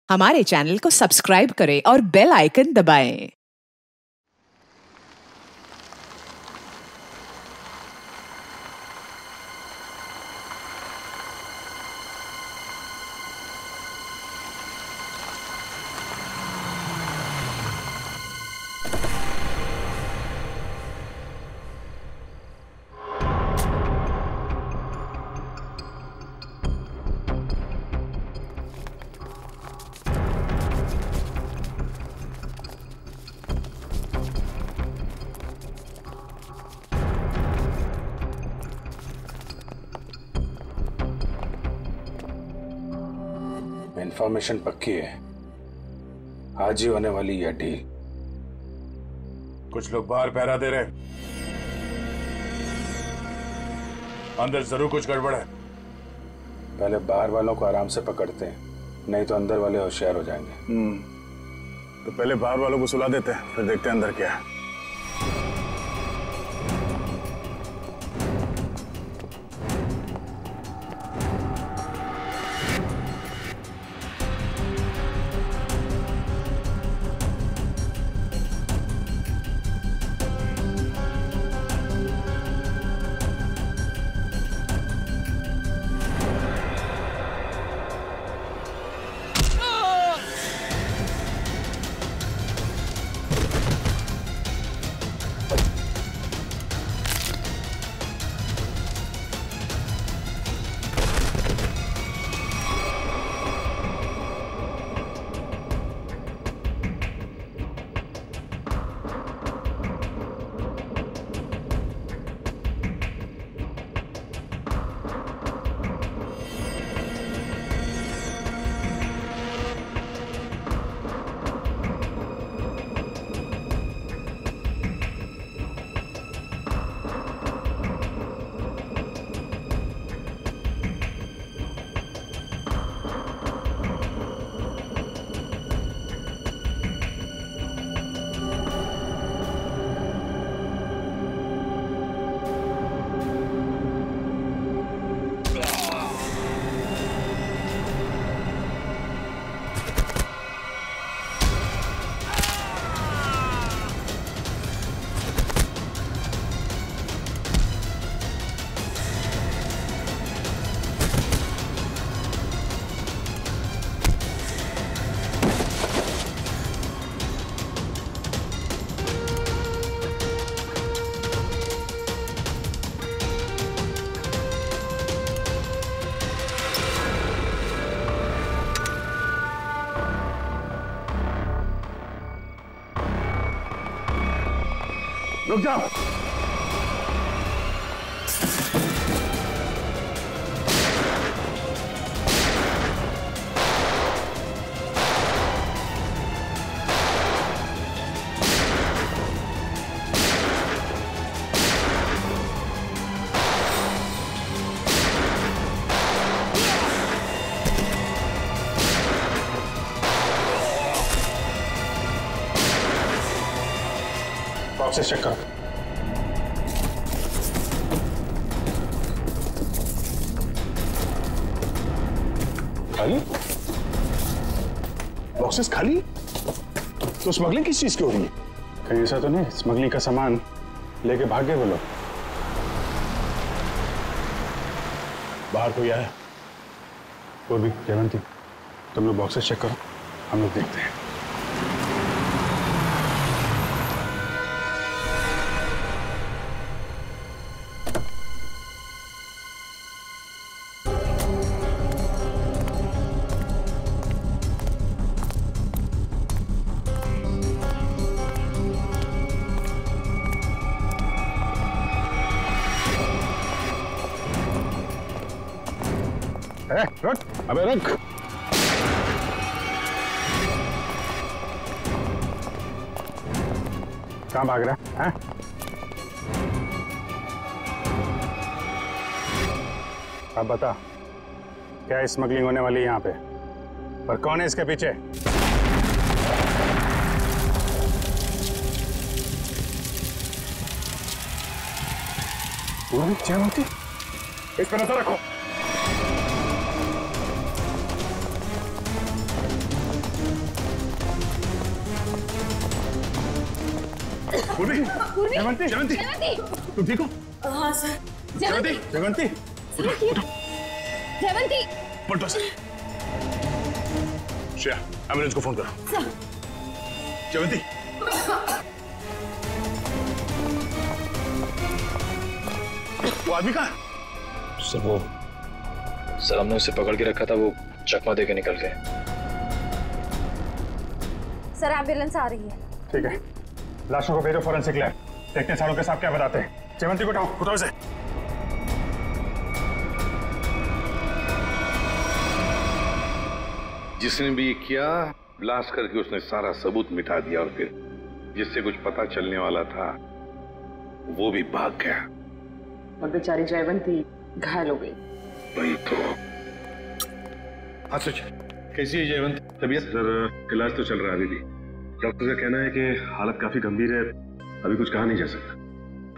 हमारे चैनल को सब्सक्राइब करें और बेल आइकन दबाएं। इंफॉर्मेशन पक्की है, आज ही होने वाली यह डील। कुछ लोग बाहर पहरा दे रहे, अंदर जरूर कुछ गड़बड़ है। पहले बाहर वालों को आराम से पकड़ते हैं, नहीं तो अंदर वाले होशियार हो जाएंगे। तो पहले बाहर वालों को सुला देते हैं, फिर देखते हैं अंदर क्या है। रुक जाओ। बॉक्सेस चेक करो। खाली? बॉक्सेस खाली? तो स्मगलिंग किस चीज की हो रही है? कहीं ऐसा तो नहीं स्मगलिंग का सामान लेके भाग गए वो लोग? बाहर कोई आया? वो भी जयवंती, तुम लोग बॉक्सेस चेक करो, हम लोग देखते हैं। रुक, अबे रुक। कहाँ भाग रहा है? अब बता, क्या स्मगलिंग होने वाली है यहाँ पे? और कौन है इसके पीछे? जयवंती, इस पर नजर रखो। पूर्वी, जयवंती, जयवंती, तुम ठीक हो? हाँ सर। जयवंती, जयवंती, जयवंती, पलटो सर। श्रेया, एम्बुलेंस को फोन करो। जयवंती, वो आदमी कहाँ है? सर हमने उसे पकड़ के रखा था, वो चकमा देके निकल गए। सर एम्बुलेंस आ रही है। ठीक है, लाशों को भेजो फॉरेंसिक लैब, देखते हैं सारों के साथ क्या बताते हैं। जयवंती को उठाओ इसे। जिसने भी ये किया, ब्लास्ट करके उसने सारा सबूत मिटा दिया और फिर जिससे कुछ पता चलने वाला था वो भी भाग गया और बेचारी जयवंती घायल हो गई। वही तो। हाँ सच, कैसी है जयवंती? तबीयत? सर इलाज तो चल रहा है अभी भी। डॉक्टर का कहना है कि हालत काफी गंभीर है, अभी कुछ कहा नहीं जा सकता।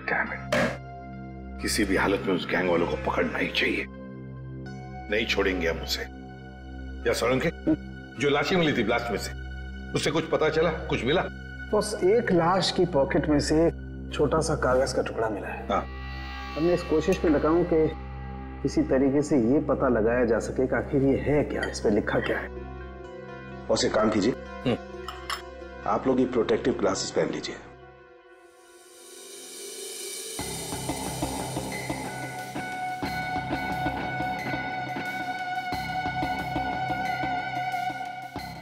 डैम इट, किसी भी हालत में उस गैंग वालों को पकड़ना ही चाहिए। नहीं छोड़ेंगे हम उसे। या सोलंकी, जो लाशें मिली थी ब्लास्ट में से, उससे कुछ पता चला, कुछ मिला? बस एक लाश की पॉकेट में से छोटा सा कागज का टुकड़ा मिला है। हाँ। हमने इस कोशिश में लगा हूं कि किसी तरीके से ये पता लगाया जा सके कि आखिर ये है क्या, इस पे लिखा क्या है। और एक काम कीजिए, आप लोग ये प्रोटेक्टिव ग्लासेस पहन लीजिए।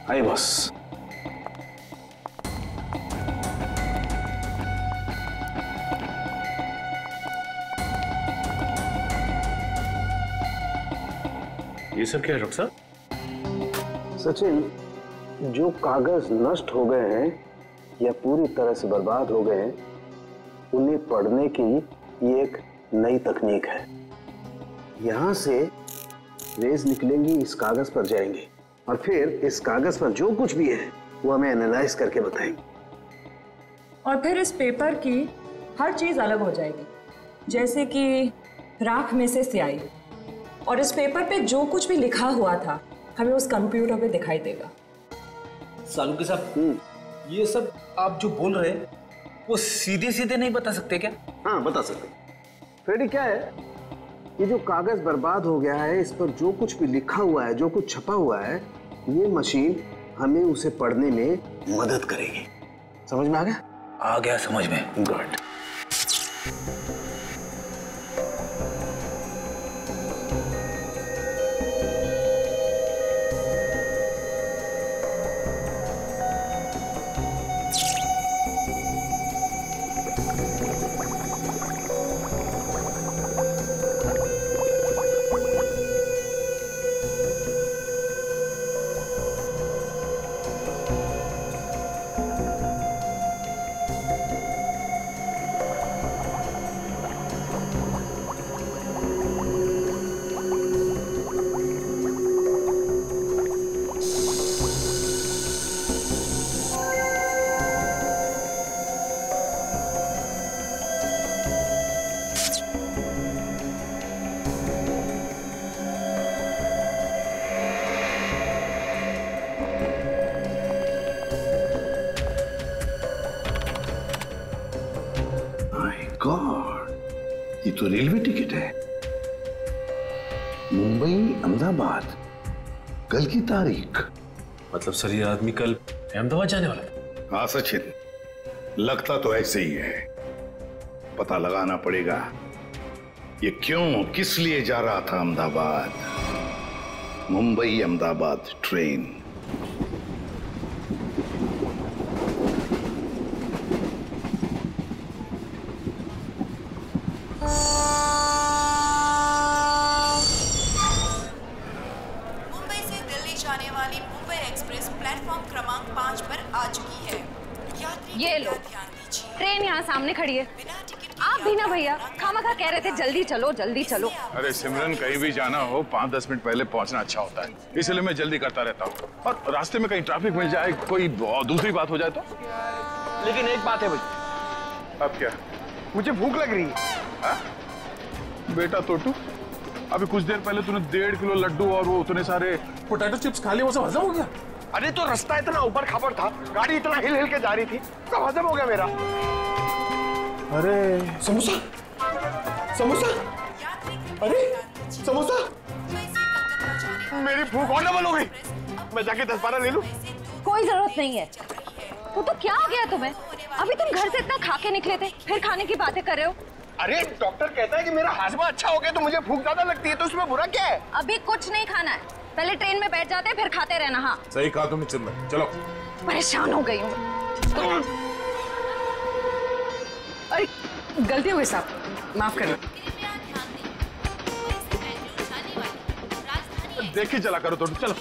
आइए बॉस। ये सब क्या है डॉक्टर साहब? सचिन, जो कागज नष्ट हो गए हैं या पूरी तरह से बर्बाद हो गए हैं, उन्हें पढ़ने की ये एक नई तकनीक है। यहां से रेज निकलेंगी, इस कागज पर जाएंगे और फिर इस कागज पर जो कुछ भी है वो हमें एनालाइज करके बताएंगे। और फिर इस पेपर की हर चीज अलग हो जाएगी, जैसे कि राख में से स्याही। और इस पेपर पे जो कुछ भी लिखा हुआ था हमें उस कंप्यूटर पे दिखाई देगा। सालुंके साहब, ये सब आप जो बोल रहे हैं वो सीधे सीधे नहीं बता सकते क्या? हाँ बता सकते। फ्रेडी, क्या है, ये जो कागज बर्बाद हो गया है, इस पर जो कुछ भी लिखा हुआ है, जो कुछ छपा हुआ है, ये मशीन हमें उसे पढ़ने में मदद करेगी। समझ में आ गया? आ गया समझ में। गुड। गॉड, ये तो रेलवे टिकट है। मुंबई अहमदाबाद, कल की तारीख। मतलब सर ये आदमी कल अहमदाबाद जाने वाला था? हाँ सचिन, लगता तो ऐसे ही है। पता लगाना पड़ेगा ये क्यों, किस लिए जा रहा था अहमदाबाद। मुंबई अहमदाबाद ट्रेन। ये लो, ट्रेन यहाँ सामने खड़ी है। आप भी ना भैया, खामखा कह रहे थे जल्दी चलो जल्दी चलो। अरे सिमरन, कहीं भी जाना हो 5-10 मिनट पहले पहुंचना अच्छा होता है, इसलिए मैं जल्दी करता रहता हूँ। और रास्ते में कहीं ट्रैफिक मिल जाए, कोई दूसरी बात हो जाए तो। लेकिन एक बात है भाई। अब क्या? मुझे भूख लग रही है। बेटा टोटू, अभी कुछ देर पहले तूने 1.5 किलो लड्डू और वो उतने सारे पोटैटो चिप्स खा लिए, वो सब हजम हो गया? अरे तो रास्ता इतना ऊपर खापर था, गाड़ी इतना हिल हिल के जा रही थी, सब हजम हो गया मेरा। अरे समोसा, समोसा, अरे समोसा, मेरी भूख और डबल हो गई। मैं जाके 10-12 ले लूं? कोई जरूरत नहीं है। वो तो क्या हो गया तुम्हें? अभी तुम घर से इतना खा के निकले थे, फिर खाने की बातें कर रहे हो। अरे डॉक्टर कहता है कि मेरा हाजमा अच्छा हो गया तो मुझे भूख ज्यादा लगती है, तो उसमें बुरा क्या है? अभी कुछ नहीं खाना है, पहले ट्रेन में बैठ जाते, फिर खाते रहना। हाँ सही कहा तुमने चिन्मय, चलो। परेशान हो गई हूँ। अरे गलती हो गई साहब, माफ करिए। देख ही चला करो तो, चलो।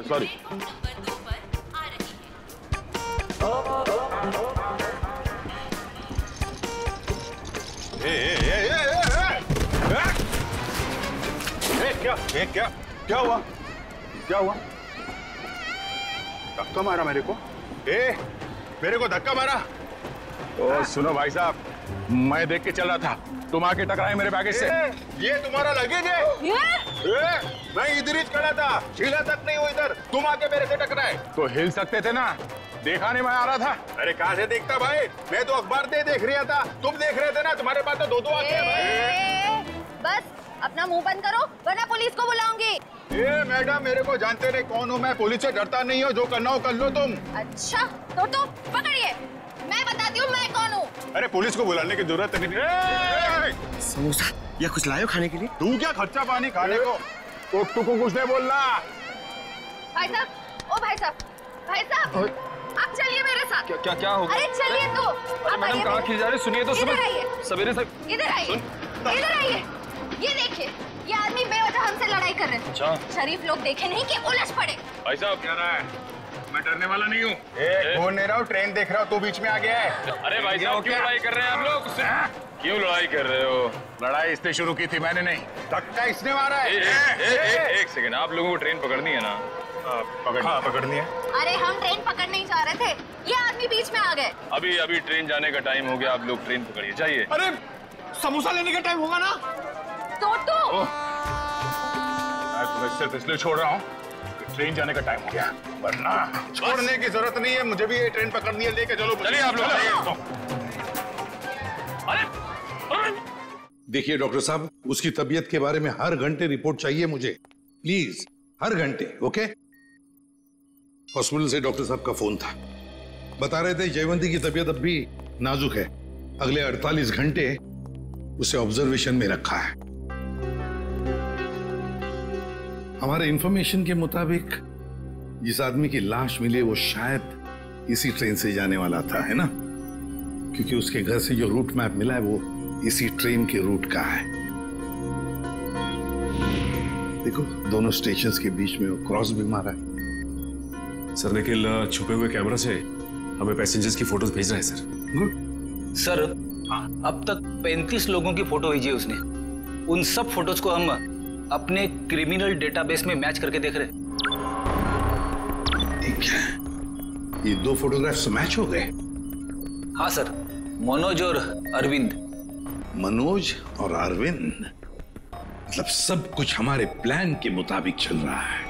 सॉरी। क्या हुआ? क्या हुआ? धक्का मारा मेरे को? मेरे को धक्का मारा? ओ सुनो भाई साहब, मैं देख के चल रहा था, तुम आके टकराए मेरे बैगेज से। ये तुम्हारा लगेज है? मैं इधर ही खड़ा था, हिला तक नहीं हुई इधर, तुम आके मेरे से टकराए। तो हिल सकते थे ना, देखा नहीं मैं आ रहा था। अरे कहाँ से देखता भाई, मैं तो अखबार देख रहा था, तुम देख रहे थे ना, तुम्हारे पास तो दो आंखें हैं भाई। बस अपना मुंह बंद करो वरना पुलिस को बुलाऊंगी। मैडम मेरे को जानते नहीं कौन हूँ मैं, पुलिस से डरता नहीं हो, जो करना हो कर लो तुम। अच्छा तो तुम पकड़िए, मैं बताती हूँ मैं कौन हूँ। अरे पुलिस को बुलाने की जरूरत नहीं। समोसा या कुछ लायो खाने के लिए? तू क्या खर्चा पानी खाने को? तू को कुछ नहीं बोलना। भाई साहब, ओ भाई साहब, भाई साहब, आप चलिए मेरे साथ। क्या क्या क्या हो गया? अरे चलिए तो। अरे मैडम कहाँ खींच जा रहे? सुनिए तो सवेरे से। इधर आइए, इधर आइए। ये देखिए, ये आदमी बेवजह हमसे लड़ाई कर रहे थे। अच्छा। शरीफ लोग देखे नहीं कि उलझ पड़े। भाई साहब क्या रहा है? मैं डरने वाला नहीं हूँ। फोन नहीं रहा हूँ, ट्रेन देख रहा हूँ, तू बीच में आ गया है। अरे भाई साहब क्यों लड़ाई कर रहे हैं आप लोग? क्यों लड़ाई कर रहे हो? लड़ाई इसने शुरू की थी, मैंने नहीं। धक्का इसने मारा है। एक सेकंड, आप लोगों को ट्रेन पकड़नी है ना? पकड़नी है। अरे हम ट्रेन पकड़ने ही जा रहे थे, ये आदमी बीच में आ गए। अभी ट्रेन जाने का टाइम हो गया, आप लोग ट्रेन पकड़िए, जाइए। अरे समोसा लेने का टाइम होगा ना? तो मैं तुम्हें सिर्फ इसलिए छोड़ रहा हूँ कि ट्रेन जाने का टाइम हो गया, वरना छोड़ने की जरूरत नहीं है, मुझे भी ये ट्रेन पकड़नी है, लेके चलो। चलिए आप लोग। देखिए डॉक्टर साहब, उसकी तबीयत के बारे में हर घंटे रिपोर्ट चाहिए मुझे, प्लीज, हर घंटे। ओके? हॉस्पिटल से डॉक्टर साहब का फोन था, बता रहे थे जयवंती की तबीयत अब भी नाजुक है, अगले 48 घंटे उसे ऑब्जर्वेशन में रखा है। हमारे इंफॉर्मेशन के मुताबिक जिस आदमी की लाश मिली वो शायद इसी ट्रेन से जाने वाला था, है ना? क्योंकि उसके घर से जो रूट मैप मिला है वो इसी ट्रेन के रूट का है। देखो दोनों स्टेशंस के बीच में वो क्रॉस भी मारा है। सर निखिल छुपे हुए कैमरा से हमें पैसेंजर्स की फोटोज भेज रहा है सर। गुड सर, अब तक 35 लोगों की फोटो भेजी है उसने। उन सब फोटोज को हम अपने क्रिमिनल डेटाबेस में मैच करके देख रहे हैं। ठीक है, ये 2 फोटोग्राफ्स मैच हो गए? हाँ सर, मनोज और अरविंद। मनोज और अरविंद, मतलब सब कुछ हमारे प्लान के मुताबिक चल रहा है।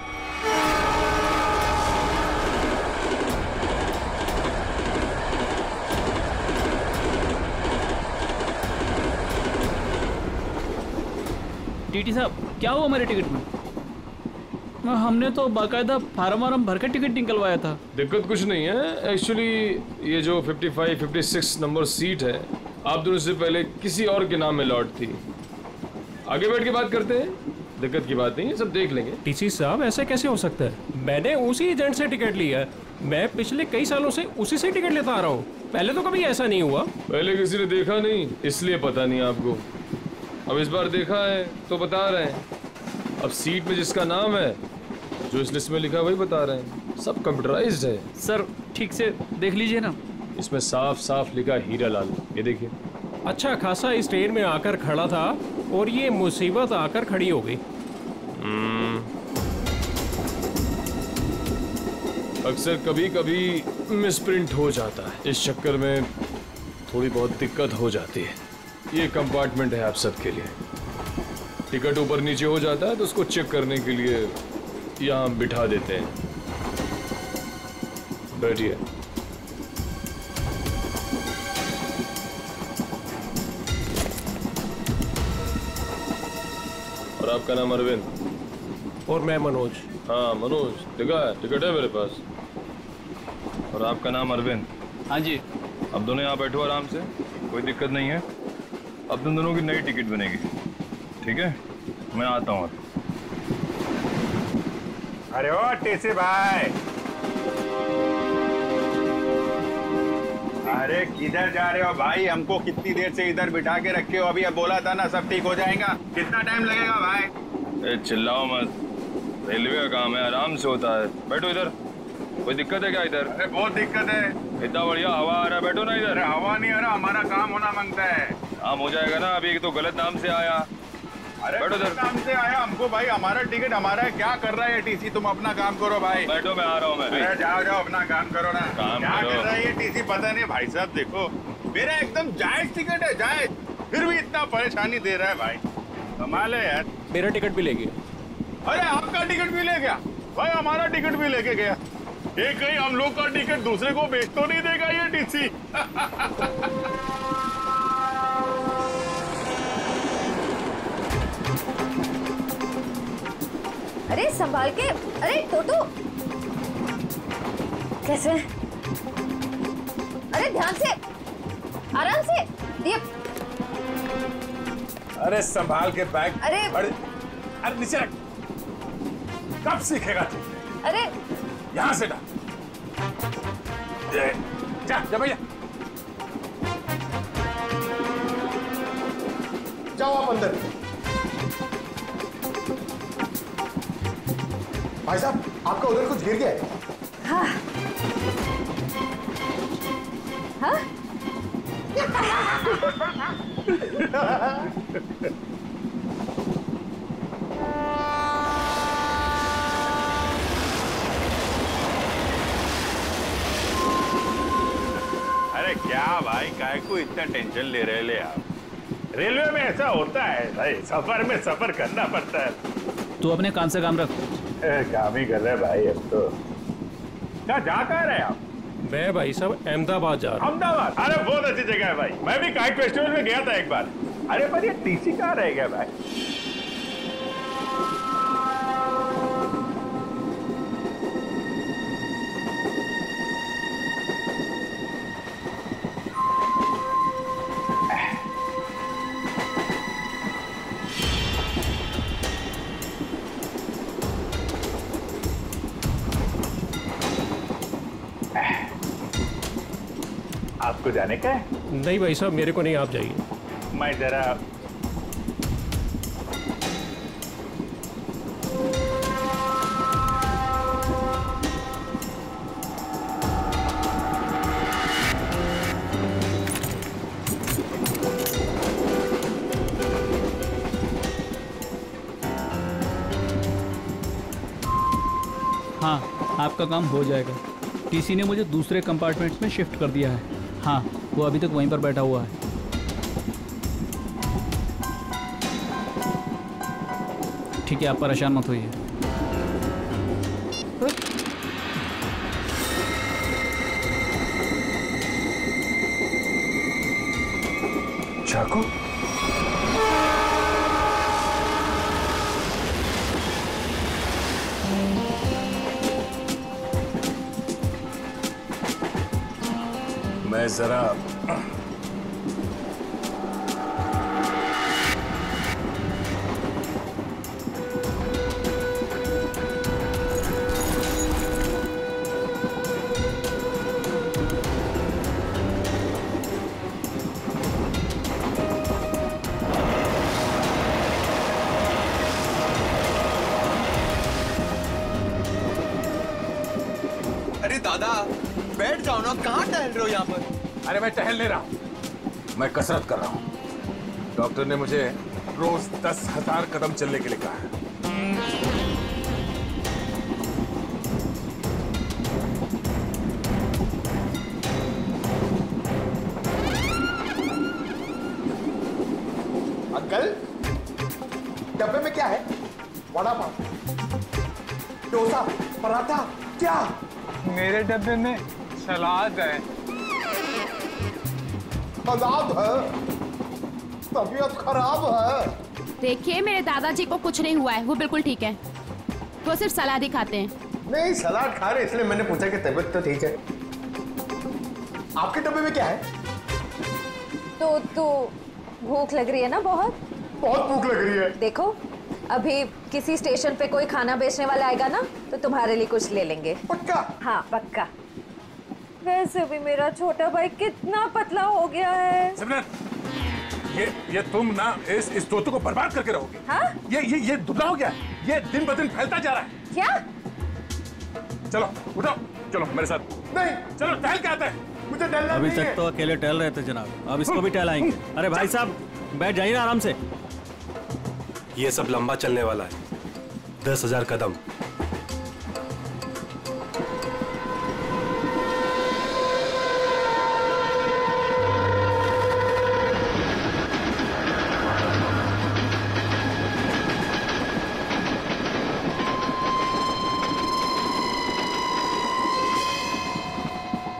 टीटी साहब क्या हुआ हमारे टिकट में? हमने तो बाकायदा फार्म भर के टिकट निकलवाया था। दिक्कत कुछ नहीं है एक्चुअली, ये जो 55-56 नंबर सीट है आप दोनों से पहले किसी और के नाम में लॉट थी। आगे बैठ के बात करते हैं, दिक्कत की बात नहीं है, सब देख लेंगे। टीसी साहब ऐसे कैसे हो सकता है? मैंने उसी एजेंट से टिकट लिया है, मैं पिछले कई सालों से उसी से टिकट लेता आ रहा हूँ, पहले तो कभी ऐसा नहीं हुआ। पहले किसी ने देखा नहीं इसलिए पता नहीं आपको, अब इस बार देखा है तो बता रहे हैं। अब सीट में जिसका नाम है, जो इस लिस्ट में लिखा है वही बता रहे हैं, सब कंप्यूटराइज्ड है। सर ठीक से देख लीजिए ना, इसमें साफ साफ लिखा हीरा लाल, ये देखिए। अच्छा खासा इस ट्रेन में आकर खड़ा था और ये मुसीबत आकर खड़ी हो गई। अक्सर कभी कभी मिसप्रिंट हो जाता है, इस चक्कर में थोड़ी बहुत दिक्कत हो जाती है। ये कंपार्टमेंट है आप सबके लिए, टिकट ऊपर नीचे हो जाता है तो उसको चेक करने के लिए यहाँ बिठा देते हैं। बैठिए। आपका नाम अरविंद? और मैं मनोज। हाँ मनोज, दिखा है, टिकट है मेरे पास। और आपका नाम अरविंद? हाँ जी। अब दोनों यहाँ बैठो आराम से, कोई दिक्कत नहीं है। अब तुम दोनों की नई टिकट बनेगी, ठीक है? मैं आता हूँ। अरे ओ टीसी भाई, अरे किधर जा रहे हो भाई? हमको कितनी देर से इधर बिठा के रखे हो? अभी अब बोला था ना सब ठीक हो जाएगा। कितना टाइम लगेगा भाई? चिल्लाओ मत, रेलवे का काम है, आराम से होता है। बैठो इधर। कोई दिक्कत है क्या इधर? अरे बहुत दिक्कत है। इतना बढ़िया हवा आ रहा है, बैठो ना इधर। हवा नहीं आ रहा, हमारा काम होना मांगता है। काम हो जाएगा ना, अभी तो गलत नाम से आया। अरे बैठो इधर। काम से आया हमको भाई, हमारा टिकट हमारा है। क्या कर रहा है टीसी? तुम अपना काम करो भाई। बैठो, मैं आ रहा हूँ। मैं अरे जाओ जाओ, अपना काम करो ना। काम क्या करो। कर रहा है ये टीसी? पता नहीं भाई साहब, देखो मेरा एकदम जायज टिकट है, जायज, फिर भी इतना परेशानी दे रहा है भाई। कमाल है यार। मेरा टिकट भी ले गया। अरे आपका टिकट भी ले गया भाई? हमारा टिकट भी लेके गया। ये कहीं हम लोग का टिकट दूसरे को बेच तो नहीं देगा ये टीसी? अरे संभाल के। अरे टोटो, कैसे? अरे ध्यान से, आराम से। ये अरे संभाल के बैग। अरे नीचे रख। कब सीखेगा तू? अरे यहाँ से डाल। जा जा भैया, जाओ आप अंदर। भाई साहब, आपका उधर कुछ गिर गया है। हाँ हाँ। अरे क्या भाई, काहे को इतना टेंशन ले रहे ले आप? रेलवे में ऐसा होता है भाई, सफर में सफर करना पड़ता है। तू अपने काम से काम रख। काम ही कर रहे भाई अब तो। क्या जा कहाँ रहे आप? मैं भाई साहब अहमदाबाद जा रहा हूँ। अहमदाबाद? अरे बहुत अच्छी जगह है भाई, मैं भी काइट फेस्टिवल में गया था एक बार। अरे पर ये टीसी कहाँ रह गया भाई? आपको जाने का है? नहीं भाई साहब, मेरे को नहीं, आप जाइए। मैं जरा हाँ, आपका काम हो जाएगा। टीसी ने मुझे दूसरे कंपार्टमेंट में शिफ्ट कर दिया है। हाँ, वो अभी तक वहीं पर बैठा हुआ है। ठीक है, आप परेशान मत होइए। चाकू? मैं जरा अरे दादा, बैठ जाओ ना, कहाँ टहल रहे हो यहाँ पर? अरे मैं टहल नहीं रहा हूं, मैं कसरत कर रहा हूं। डॉक्टर ने मुझे रोज 10,000 कदम चलने के लिए कहा है। अंकल, डब्बे में क्या है? वड़ा पाव, डोसा, पराठा, क्या? मेरे डब्बे में सलाद है। सलाद है? तबीयत खराब है। देखिए मेरे दादाजी को कुछ नहीं हुआ है, वो बिल्कुल ठीक है। वो सिर्फ सलाद ही खाते हैं। नहीं सलाद खा रहे इसलिए मैंने पूछा कि तबीयत तो ठीक है। आपके डब्बे में क्या है? तो भूख लग रही है ना? बहुत भूख लग रही है। देखो अभी किसी स्टेशन पे कोई खाना बेचने वाला आएगा ना तो तुम्हारे लिए कुछ ले लेंगे। पक्का? हाँ पक्का। वैसे भी मेरा छोटा भाई कितना पतला हो गया है। सिमरन, ये तुम ना इस तोते को बर्बाद करके रहोगे। हाँ? ये दुबला हो गया, ये दिन ब दिन फैलता जा रहा है। क्या? चलो उठो, चलो मेरे साथ। नहीं चलो टहल के आते हैं। मुझे टहलना अभी नहीं तक है। तो अकेले टहल रहे थे जनाब, अब इसको भी टहलाएंगे। अरे भाई साहब बैठ जाइए ना आराम से। ये सब लंबा चलने वाला है, 10,000 कदम।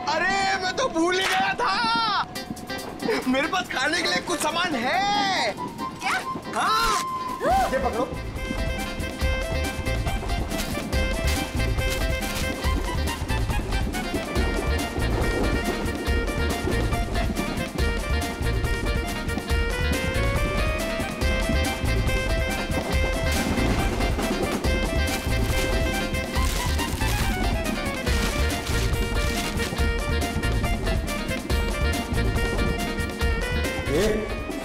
अरे मैं तो भूल ही गया था, मेरे पास खाने के लिए कुछ सामान है। क्या? हाँ ये पकड़ो।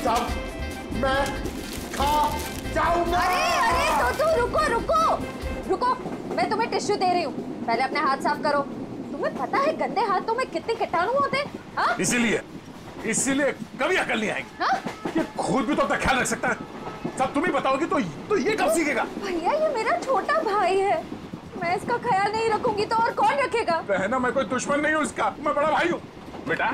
सब मैं खा जाऊंगा। अरे तो रुको, मैं तुम्हें टिश्यू दे रही हूँ, पहले अपने हाथ साफ करो। तुम्हें पता है गंदे हाथों में कितने कीटाणु होते हैं? हाँ? इसीलिए कभी अकल नहीं आएगी। हाँ? ये खुद भी तो अपना ख्याल रख सकता है, सब तुम ही बताओगी तो ये कब सीखेगा? भैया ये मेरा छोटा भाई है, मैं इसका ख्याल नहीं रखूंगी तो और कौन रखेगा? बहना मैं कोई दुश्मन नहीं हूँ इसका, मैं बड़ा भाई हूँ। बेटा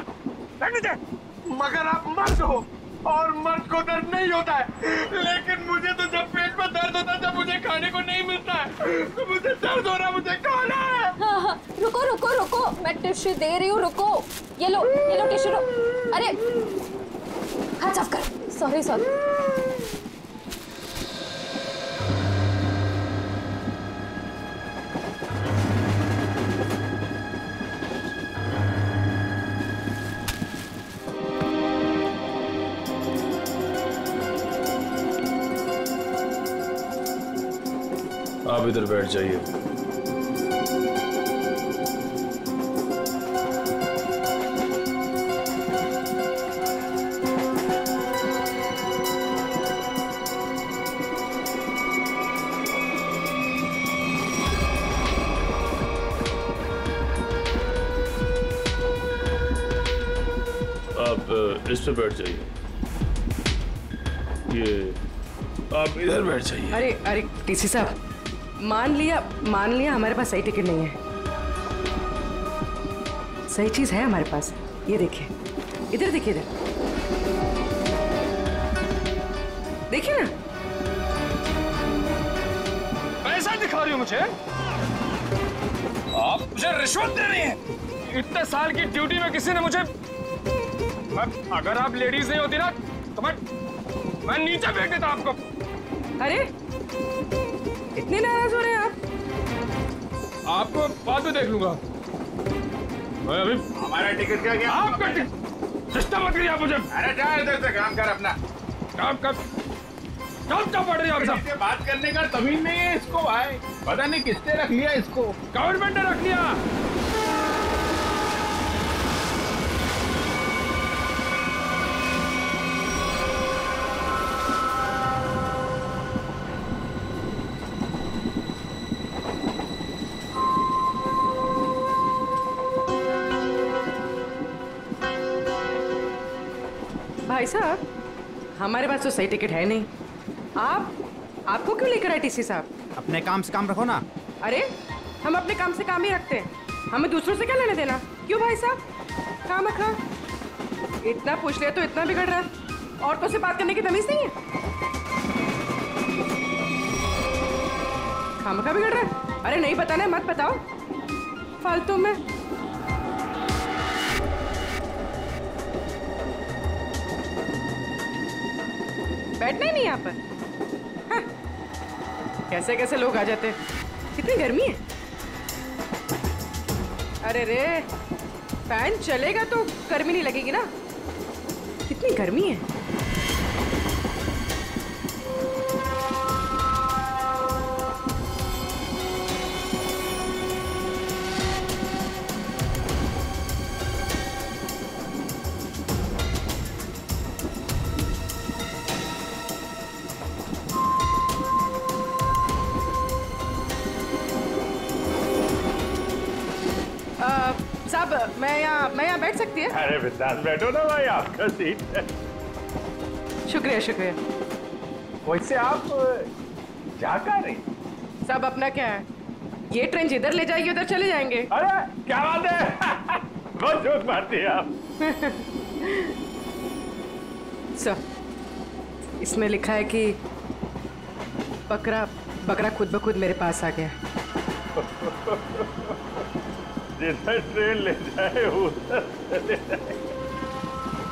मगर आप मर्द हो और मर्द को दर्द नहीं होता है, लेकिन मुझे तो जब पेट में दर्द होता है जब मुझे खाने को नहीं मिलता है तो मुझे दर्द हो रहा, मुझे खाना है। हाँ, रुको, मैं टिश्यू दे रही हूँ, रुको। ये लो टिश्यू लो। अरे हाथ साफ कर। सॉरी आप इधर बैठ जाइए। आप इस पे बैठ जाइए। ये आप इधर बैठ जाइए। अरे टीसी साहब, मान लिया हमारे पास सही टिकट नहीं है। सही चीज है हमारे पास, ये देखिए, इधर देखिए, देखिए ना। पैसा दिखा रही हो मुझे? आप मुझे रिश्वत दे रही हैं। इतने साल की ड्यूटी में किसी ने मुझे, अगर आप लेडीज नहीं होती ना तो मैं नीचे फेंक देता आपको। अरे इतने नाराज हो रहे हैं आप? आपको बाद में देख लूंगा। मैं अभी हमारा टिकट क्या गया? आपका टिकट सिस्टम मत करिए आप मुझे। अरे जा इधर से, काम कर अपना। काम क्या पड़ रही है आप सब? बात करने का तमीज नहीं है इसको भाई, पता नहीं किसने रख लिया इसको। गवर्नमेंट ने रख लिया। भाई साहब, हमारे पास तो सही टिकट है नहीं। आपको क्यों लेकर आए टीसी साहब? अपने काम से काम रखो ना। अरे हम अपने काम से काम ही रखते हैं, हमें दूसरों से क्या लेने देना? क्यों भाई साहब? काम रखा, इतना पूछ लिया तो इतना बिगड़ रहा है। औरतों से बात करने की तमीज नहीं है। खामखा बिगड़ रहा है। अरे नहीं बताना है, मत बताओ फालतू में। बैठना ही नहीं यहाँ पर। कैसे कैसे लोग आ जाते हैं। कितनी गर्मी है। अरे रे, फैन चलेगा तो गर्मी नहीं लगेगी ना। कितनी गर्मी है। साहब, मैं यहाँ बैठ सकती है? अरे बिंदास बैठो ना भाई, आपका सीट है। शुक्रिया शुक्रिया। वैसे आप जा कहाँ रही? साहब अपना क्या है, ये ट्रेन जिधर ले जाएगी उधर चले जाएंगे। अरे क्या बात है। बहुत जोक मारती है आप। सर, इसमें लिखा है कि बकरा खुद ब खुद मेरे पास आ गया। जिधर ट्रेन ले जाए उधर चले जाए।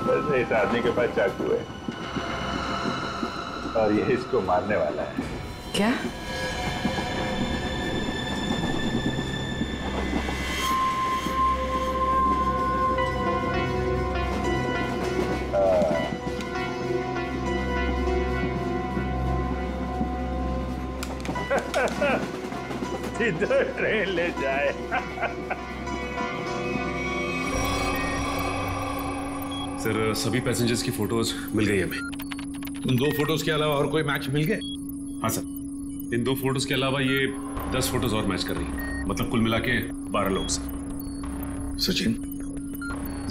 वैसे इस आदमी के पास चाकू है और ये इसको मारने वाला है। क्या? जिधर ट्रेन ले जाए। सर, सभी पैसेंजर्स की फोटोज मिल गई हमें। उन 2 फोटोज के अलावा और कोई मैच मिल गए? हाँ सर, इन 2 फोटोज के अलावा ये 10 फोटोज और मैच कर रही है। मतलब कुल मिला के 12 लोग सर। सचिन,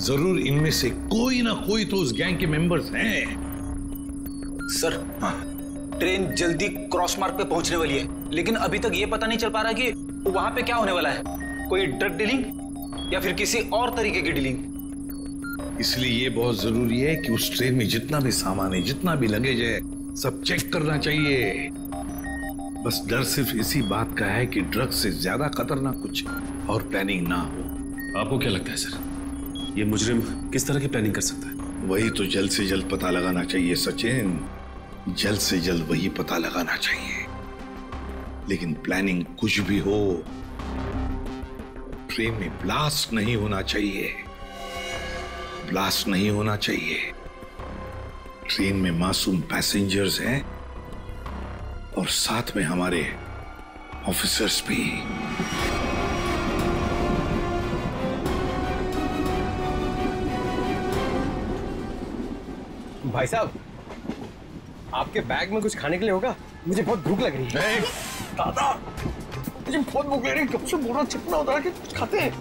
जरूर इनमें से कोई ना कोई तो उस गैंग के मेंबर्स हैं। सर, ट्रेन जल्दी क्रॉस मार्क पे पहुंचने वाली है, लेकिन अभी तक ये पता नहीं चल पा रहा कि वहां पे क्या होने वाला है। कोई ड्रग डीलिंग या फिर किसी और तरीके की डीलिंग। इसलिए ये बहुत जरूरी है कि उस ट्रेन में जितना भी सामान है, जितना भी लगेज है, सब चेक करना चाहिए। बस डर सिर्फ इसी बात का है कि ड्रग से ज्यादा खतरनाक कुछ और प्लानिंग ना हो। आपको क्या लगता है सर, ये मुजरिम किस तरह की प्लानिंग कर सकता है? वही तो जल्द से जल्द पता लगाना चाहिए सचिन, जल्द से जल्द वही पता लगाना चाहिए। लेकिन प्लानिंग कुछ भी हो, ट्रेन में ब्लास्ट नहीं होना चाहिए। ब्लास्ट नहीं होना चाहिए। ट्रेन में मासूम पैसेंजर्स हैं और साथ में हमारे ऑफिसर्स भी। भाई साहब, आपके बैग में कुछ खाने के लिए होगा? मुझे बहुत भूख लग रही है। दादा, मुझे बहुत भूख लग रही है। कब से बोरा चिपना होता है कि कुछ खाते हैं।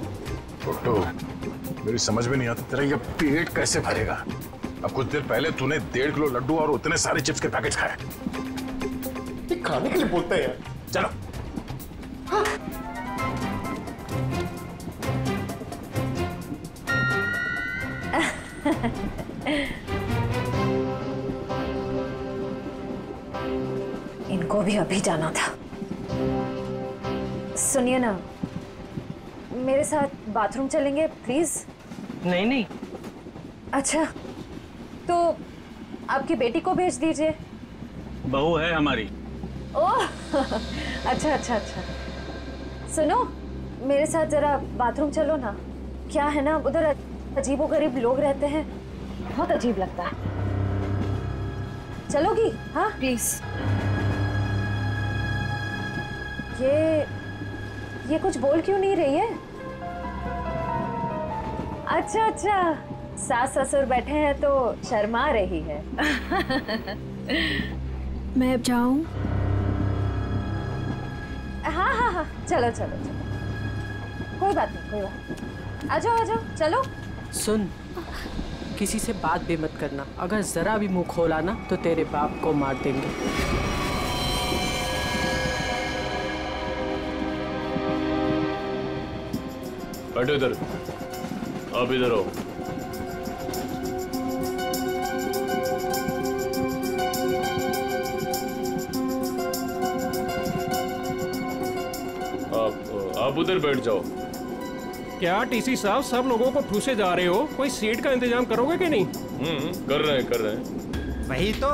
छोटू, मेरी समझ में नहीं आता तेरा ये पेट कैसे भरेगा। अब कुछ देर पहले तूने 1.5 किलो लड्डू और उतने सारे चिप्स के पैकेट खाए। ये खाने के लिए बोलते हैं यार। चलो। हाँ। इनको भी अभी जाना था। सुनिए ना, मेरे साथ बाथरूम चलेंगे प्लीज? नहीं नहीं। अच्छा, तो आपकी बेटी को भेज दीजिए। बहू है हमारी। ओह अच्छा अच्छा अच्छा। सुनो, मेरे साथ जरा बाथरूम चलो ना। क्या है ना, उधर अजीबोगरीब लोग रहते हैं, बहुत अजीब लगता है। चलोगी? हाँ प्लीज। ये कुछ बोल क्यों नहीं रही है? अच्छा अच्छा, सास ससुर बैठे हैं तो शर्मा रही है। मैं अब जाऊं? हाँ हाँ हाँ, चलो चलो चलो, कोई बात नहीं, कोई बात नहीं। आ जाओ आ जाओ, चलो। सुन, किसी से बात भी मत करना। अगर जरा भी मुंह खोला ना तो तेरे बाप को मार देंगे। बैठो इधर, आप इधर आओ। आप उधर बैठ जाओ। क्या टीसी साहब, सब लोगों को ठूसे जा रहे हो? कोई सीट का इंतजाम करोगे कि नहीं? कर रहे हैं। वही तो,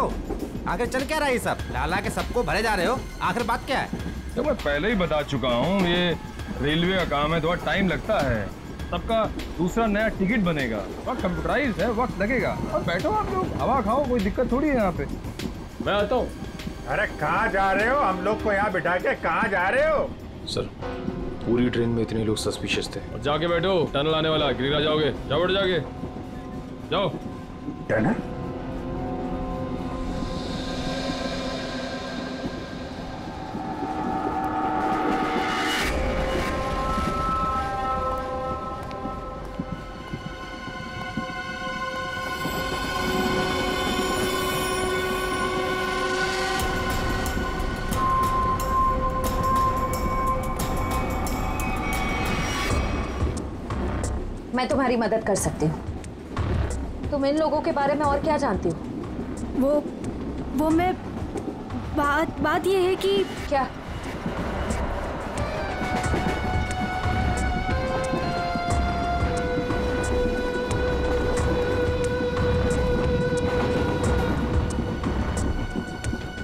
आखिर चल क्या रहा है ये सब? लाला के सबको भरे जा रहे हो, आखिर बात क्या है? तो मैं पहले ही बता चुका हूँ, ये रेलवे का काम है, थोड़ा टाइम लगता है। सबका दूसरा नया टिकट बनेगा, वक्त कंप्यूटराइज्ड है, वक्त लगेगा। और बैठो आप लोग, हवा खाओ, कोई दिक्कत थोड़ी है यहाँ पे। मैं आता हूँ। अरे कहाँ जा रहे हो? हम लोग को यहाँ बिठा के कहाँ जा रहे हो? सर, पूरी ट्रेन में इतने लोग सस्पिशियस थे। और जाके बैठो, टनल आने वाला, गिरिरा जाओगे। जाओ बैठ, जाके जाओ। टनल? मैं तुम्हारी मदद कर सकती हूँ। तुम इन लोगों के बारे में और क्या जानती हो? वो मैं बात ये है कि क्या?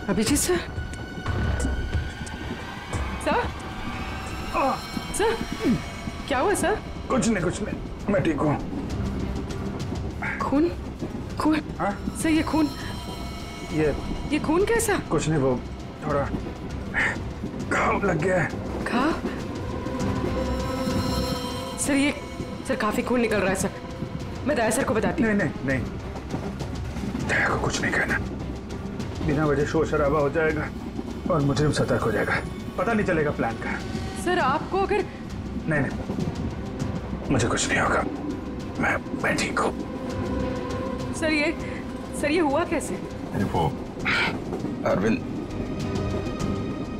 अभिजीत सर, सर क्या हुआ सर? कुछ नहीं, मैं ठीक हूँ। खून? हाँ? सर ये खून, ये खून कैसा? कुछ नहीं, वो थोड़ा घाव लग गया है। घाव? सर काफी खून निकल रहा है सर। मैं दया सर को बताती हूँ। नहीं, दया को कुछ नहीं कहना। बिना वजह शोर शराबा हो जाएगा और मुझे सतर्क हो जाएगा, पता नहीं चलेगा प्लान का। सर आपको अगर नहीं, मुझे कुछ नहीं होगा, मैं ठीक हूँ। सर ये हुआ कैसे? वो अरविंद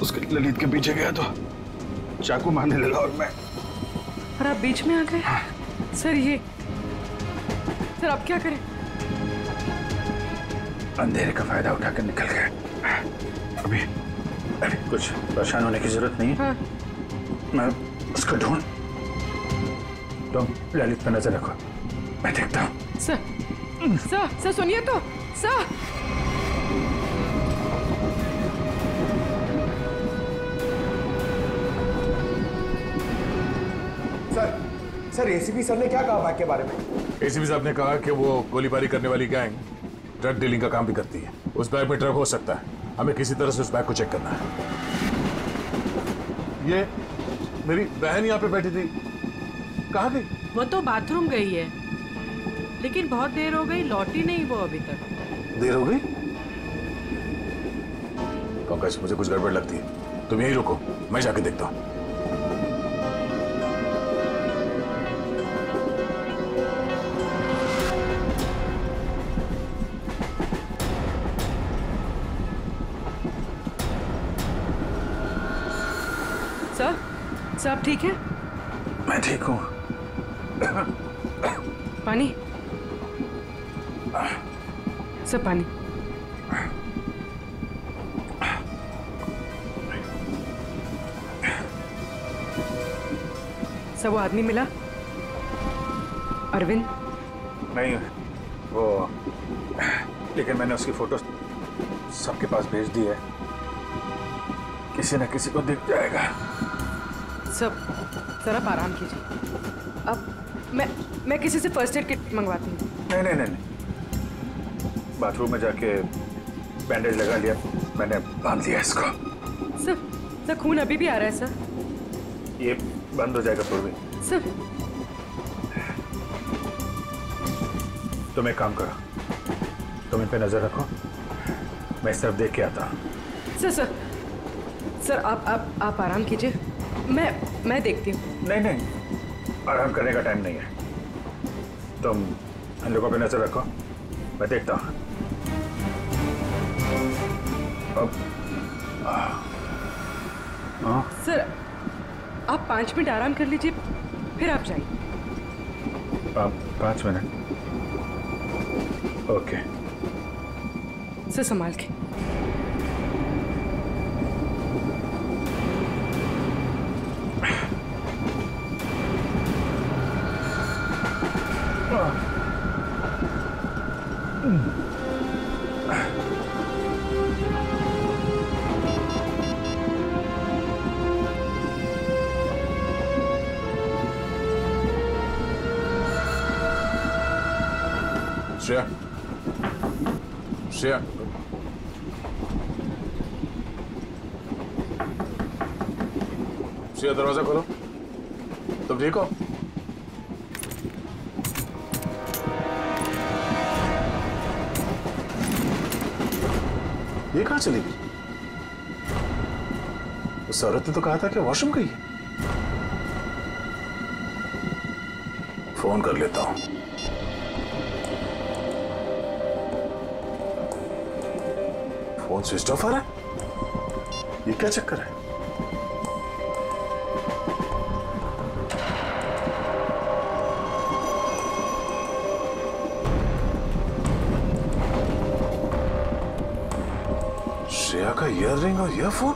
उसके ललित के पीछे गया तो चाकू मारने लगा और मैं। और आप बीच में आ गए? सर आप क्या करें? अंधेरे का फायदा उठाकर निकल गए। अभी कुछ परेशान होने की जरूरत नहीं है। हाँ। मैं उसको ढूंढ, तुम ललित पर नजर रखो, मैं देखता हूँ। सर सुनिए तो। सर एसीपी सर ने क्या कहा बाइक के बारे में? एसीपी साहब ने कहा कि वो गोलीबारी करने वाली गैंग ड्रग डीलिंग का काम भी करती है। उस बैग में ड्रग हो सकता है, हमें किसी तरह से उस बैग को चेक करना है। ये मेरी बहन यहाँ पे बैठी थी, कहाँ गई? वो तो बाथरूम गई है, लेकिन बहुत देर हो गई, लौटी नहीं वो अभी तक। देर हो गई? पंकज, मुझे कुछ गड़बड़ लगती है, तुम यहीं रुको, मैं जाके देखता हूँ। सर आप ठीक है? मैं ठीक हूँ। पानी? सर पानी। सर वो आदमी मिला? अरविंद? नहीं, वो लेकिन मैंने उसकी फोटो सबके पास भेज दी है, किसी न किसी को दिख जाएगा। सर आप आराम कीजिए। अब मैं किसी से फर्स्ट एड किट मंगवाती हूँ। नहीं, बाथरूम में जाके बैंडेज लगा लिया, मैंने बांध लिया इसको। सर खून अभी भी आ रहा है सर। ये बंद हो जाएगा पूर्वी। सर तुम एक काम करो, तुम इन पे नजर रखो, मैं इस तरफ देख के आता हूँ। सर आप आराम कीजिए, मैं देखती हूँ। नहीं, आराम करने का टाइम नहीं है, तुम इन लोगों पे नजर रखो, मैं देखता हूँ। सर आप 5 मिनट आराम कर लीजिए, फिर आप जाइए। 5 मिनट? ओके। सर संभाल के। श्रेया, श्रेया, श्रेया दरवाजा खोलो। तुम ठीक हो? ये कहां चली गई? उस औरत ने तो कहा था कि वॉशरूम गई है। फोन कर लेता हूं। फोन स्विच ऑफ आ रहा है। ये क्या चक्कर है? श्रेया का ईयररिंग और ईयरफोन,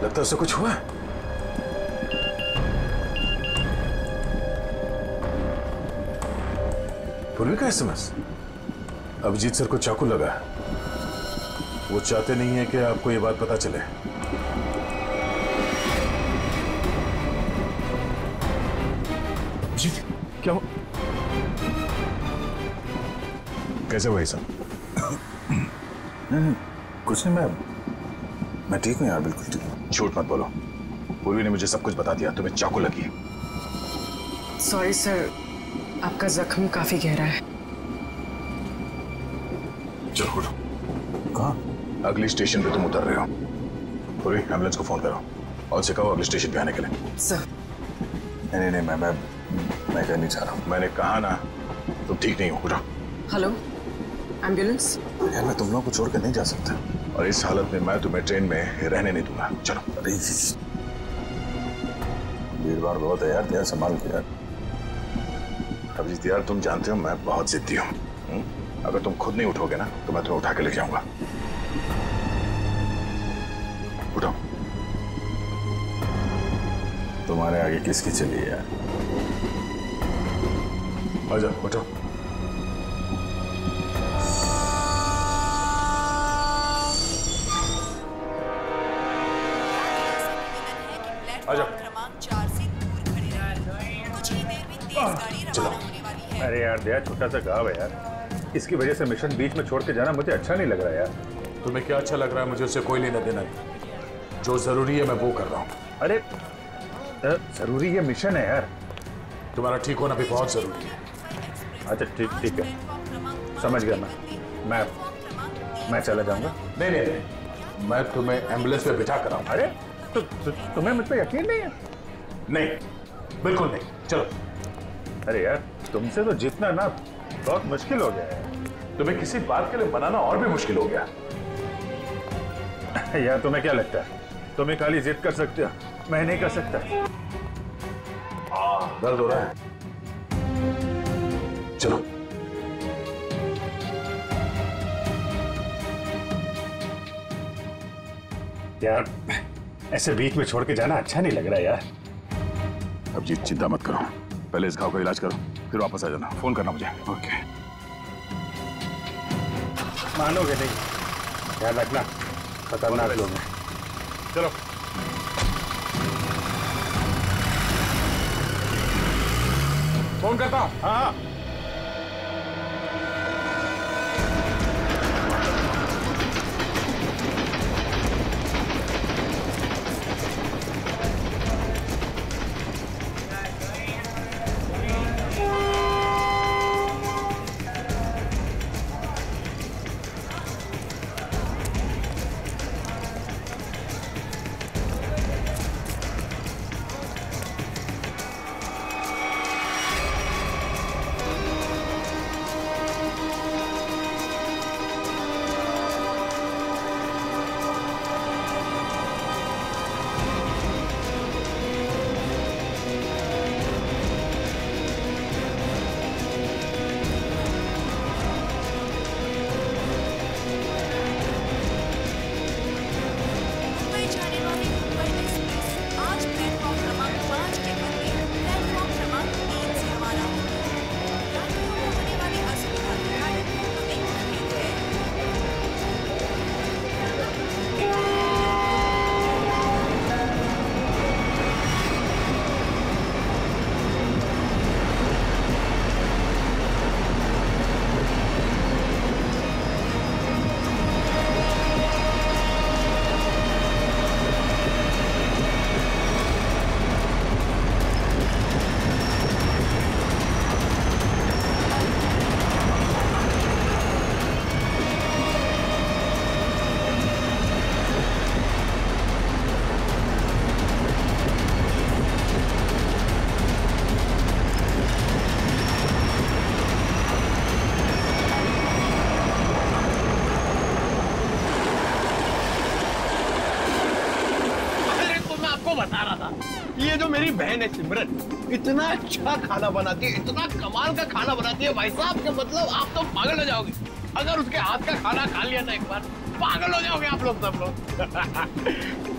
लगता है उसे कुछ हुआ है। पूर्वी का एसएमएस। अभिजीत सर को चाकू लगा है। वो चाहते नहीं है कि आपको ये बात पता चले। जी क्या हो? कैसे भाई साहब? कुछ नहीं, मैं ठीक हूँ यार, बिल्कुल ठीक हूँ। झूठ मत बोलो। पूर्वी ने मुझे सब कुछ बता दिया। तुम्हें चाकू लगी है। सॉरी सर, आपका जख्म काफी गहरा है। चलो उठो। कहाँ? अगली स्टेशन पे तुम उतर रहे हो। पूर्वी एम्बुलेंस को फोन करो और उसे कहो अगले स्टेशन पे आने के लिए। सर। नहीं नहीं, मैं कह नहीं चाह रहा हूँ। मैंने कहा ना, तुम ठीक नहीं हो। उठो। Hello, ambulance. यार मैं तुम लोगों को छोड़ कर नहीं जा सकता, और इस हालत में मैं तुम्हें ट्रेन में रहने नहीं दूंगा। चलो। अरे भीड़ भाड़ बहुत है यार, संभाल के यार। अभिजीत यार, तुम जानते हो मैं बहुत जिद्दी हूँ। अगर तुम खुद नहीं उठोगे ना तो मैं तुम्हें उठा के ले जाऊंगा। उठो। तुम्हारे आगे किसकी चली यार? आ जाओ, उठो। आ जाओ। चलो। अरे यार दया, छोटा सा गाँव है यार, इसकी वजह से मिशन बीच में छोड़ के जाना मुझे अच्छा नहीं लग रहा यार। तुम्हें क्या अच्छा लग रहा है? मुझे उससे कोई लेना देना नहीं। जो जरूरी है मैं वो कर रहा हूँ। अरे जरूरी ये मिशन है यार। तुम्हारा ठीक होना भी बहुत जरूरी है। अच्छा ठीक है, समझ गया। मैं चला जाऊंगा। नहीं नहीं नहीं, मैं तुम्हें एम्बुलेंस में बिठा कर आऊंगा। अरे तो तुम्हें मुझ पर यकीन नहीं है? नहीं, बिल्कुल नहीं। चलो। अरे यार तुमसे तो जीतना ना बहुत मुश्किल हो गया है। तुम्हें किसी बात के लिए बनाना और भी मुश्किल हो गया। यार तुम्हें क्या लगता है तुम्हें खाली जिद कर सकते हो, मैं नहीं कर सकता? दर्द हो रहा है। चलो। यार ऐसे बीच में छोड़ के जाना अच्छा नहीं लग रहा यार। अभिजीत चिंता मत करो, पहले इस घाव का इलाज करो, फिर वापस आ जाना। फोन करना मुझे। ओके। मानोगे नहीं, ध्यान रखना, खतरनाक लोग हैं। चलो। फोन करता। हाँ। मेरी बहन है सिमरन, इतना अच्छा खाना बनाती है, इतना कमाल का खाना बनाती है भाई साहब के मतलब आप तो पागल हो जाओगे। अगर उसके हाथ का खाना खा लिया ना एक बार, पागल हो जाओगे आप लोग सब लोग।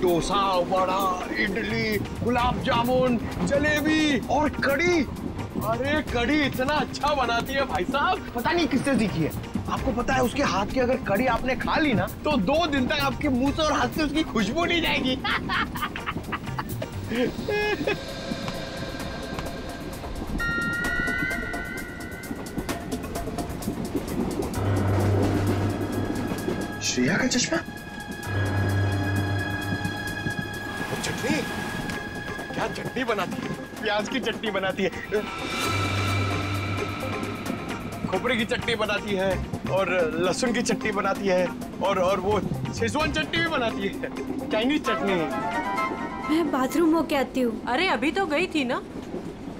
डोसा, वड़ा, इडली, गुलाब जामुन, जलेबी और कड़ी। अरे कड़ी इतना अच्छा बनाती है भाई साहब, पता नहीं किससे सीखी है। आपको पता है उसके हाथ की अगर कड़ी आपने खा ली ना तो 2 दिन तक आपके मुंह से और हाथ से उसकी खुशबू नहीं जाएगी। श्रेया का चश्मा? चटनी, क्या चटनी बनाती है, प्याज की चटनी बनाती है, खोपरे की चटनी बनाती है और लहसुन की चटनी बनाती है और वो शेजवान चटनी भी बनाती है, चाइनीज चटनी। मैं बाथरूम होके आती हूँ। अरे अभी तो गई थी ना।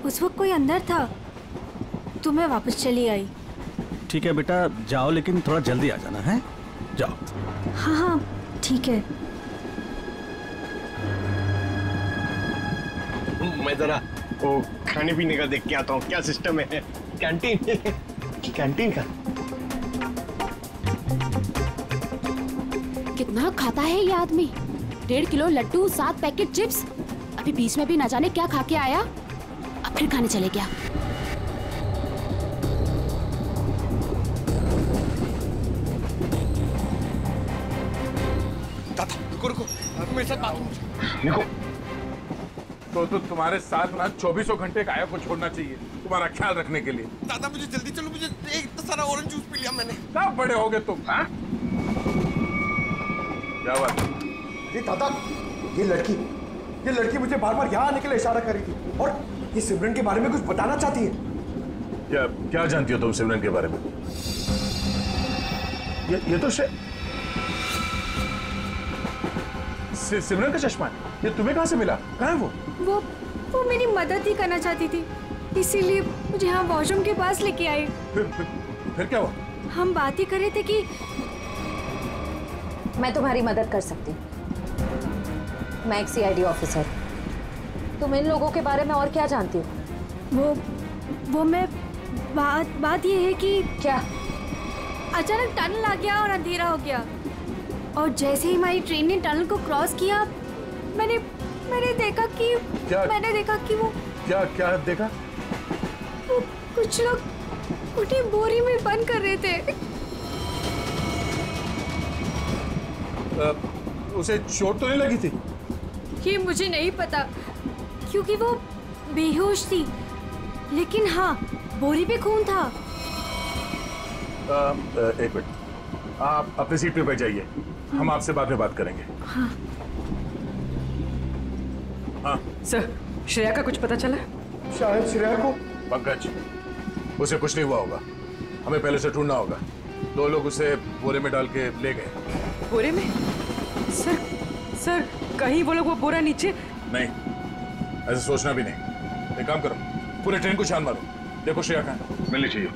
उस वक्त कोई अंदर था तो मैं वापस चली आई। ठीक है बेटा जाओ, लेकिन थोड़ा जल्दी आ जाना है। जाओ। हाँ हाँ ठीक है। मैं जरा वो खाने पीने का देख के आता हूँ, क्या सिस्टम है कैंटीन। कैंटीन का कितना खाता है ये आदमी। 1.5 किलो लड्डू, 7 पैकेट चिप्स। अभी बीच में भी ना जाने क्या खा के आया, अब फिर खाने चले गया। रुको, मेरे साथ बात निको। तो तुम्हारे साथ ना 24 घंटे काया को छोड़ना चाहिए तुम्हारा ख्याल रखने के लिए। दादा मुझे जल्दी चलो, मुझे इतना सारा ऑरेंज जूस पी लिया मैंने। कब बड़े हो गए तुम? हाँ? क्या बात? जी दादा, ये लड़की मुझे बार बार यहाँ आने के लिए इशारा कर रही थी और ये सिमरन के बारे में कुछ बताना चाहती है। क्या जानती हो तुम सिमरन के बारे में? ये तो सिमरन का चश्मा है। ये तुम्हें कहाँ से मिला? कहाँ है वो मेरी मदद ही करना चाहती थी, इसीलिए मुझे यहाँ वॉशरूम के पास लेके आई। फिर क्या हुआ? हम बात ही कर रहे थे कि मैं तुम्हारी मदद कर सकती हूँ। मैं एक CID ऑफिसर। तुम इन लोगों के बारे में और क्या जानती हो? वो मैं बात ये है कि क्या अचानक टनल आ गया और अंधेरा हो गया, और जैसे ही हमारी ट्रेन ने टनल को क्रॉस किया मैंने देखा कि वो क्या देखा? वो कुछ लोग उन्हें बोरी में बंद कर रहे थे। उसे चोट तो नहीं लगी थी? ये मुझे नहीं पता क्योंकि वो बेहोश थी, लेकिन हाँ बोरी पे खून था। एक मिनट, आप अपनी सीट पे बैठ जाइए, हम आपसे बाद में बात करेंगे। हाँ। हाँ सर, श्रेया का कुछ पता चला? शायद श्रेया को। पंकज, उसे कुछ नहीं हुआ होगा, हमें पहले से ढूंढना होगा। 2 लोग उसे बोरे में डाल के ले गए। बोरे में? सर कहीं वो लोग वो बोरा नीचे? नहीं, ऐसा सोचना भी नहीं। एक काम करो, पूरे ट्रेन को छान मारो, देखो श्रेया कहाँ मिलनी चाहिए।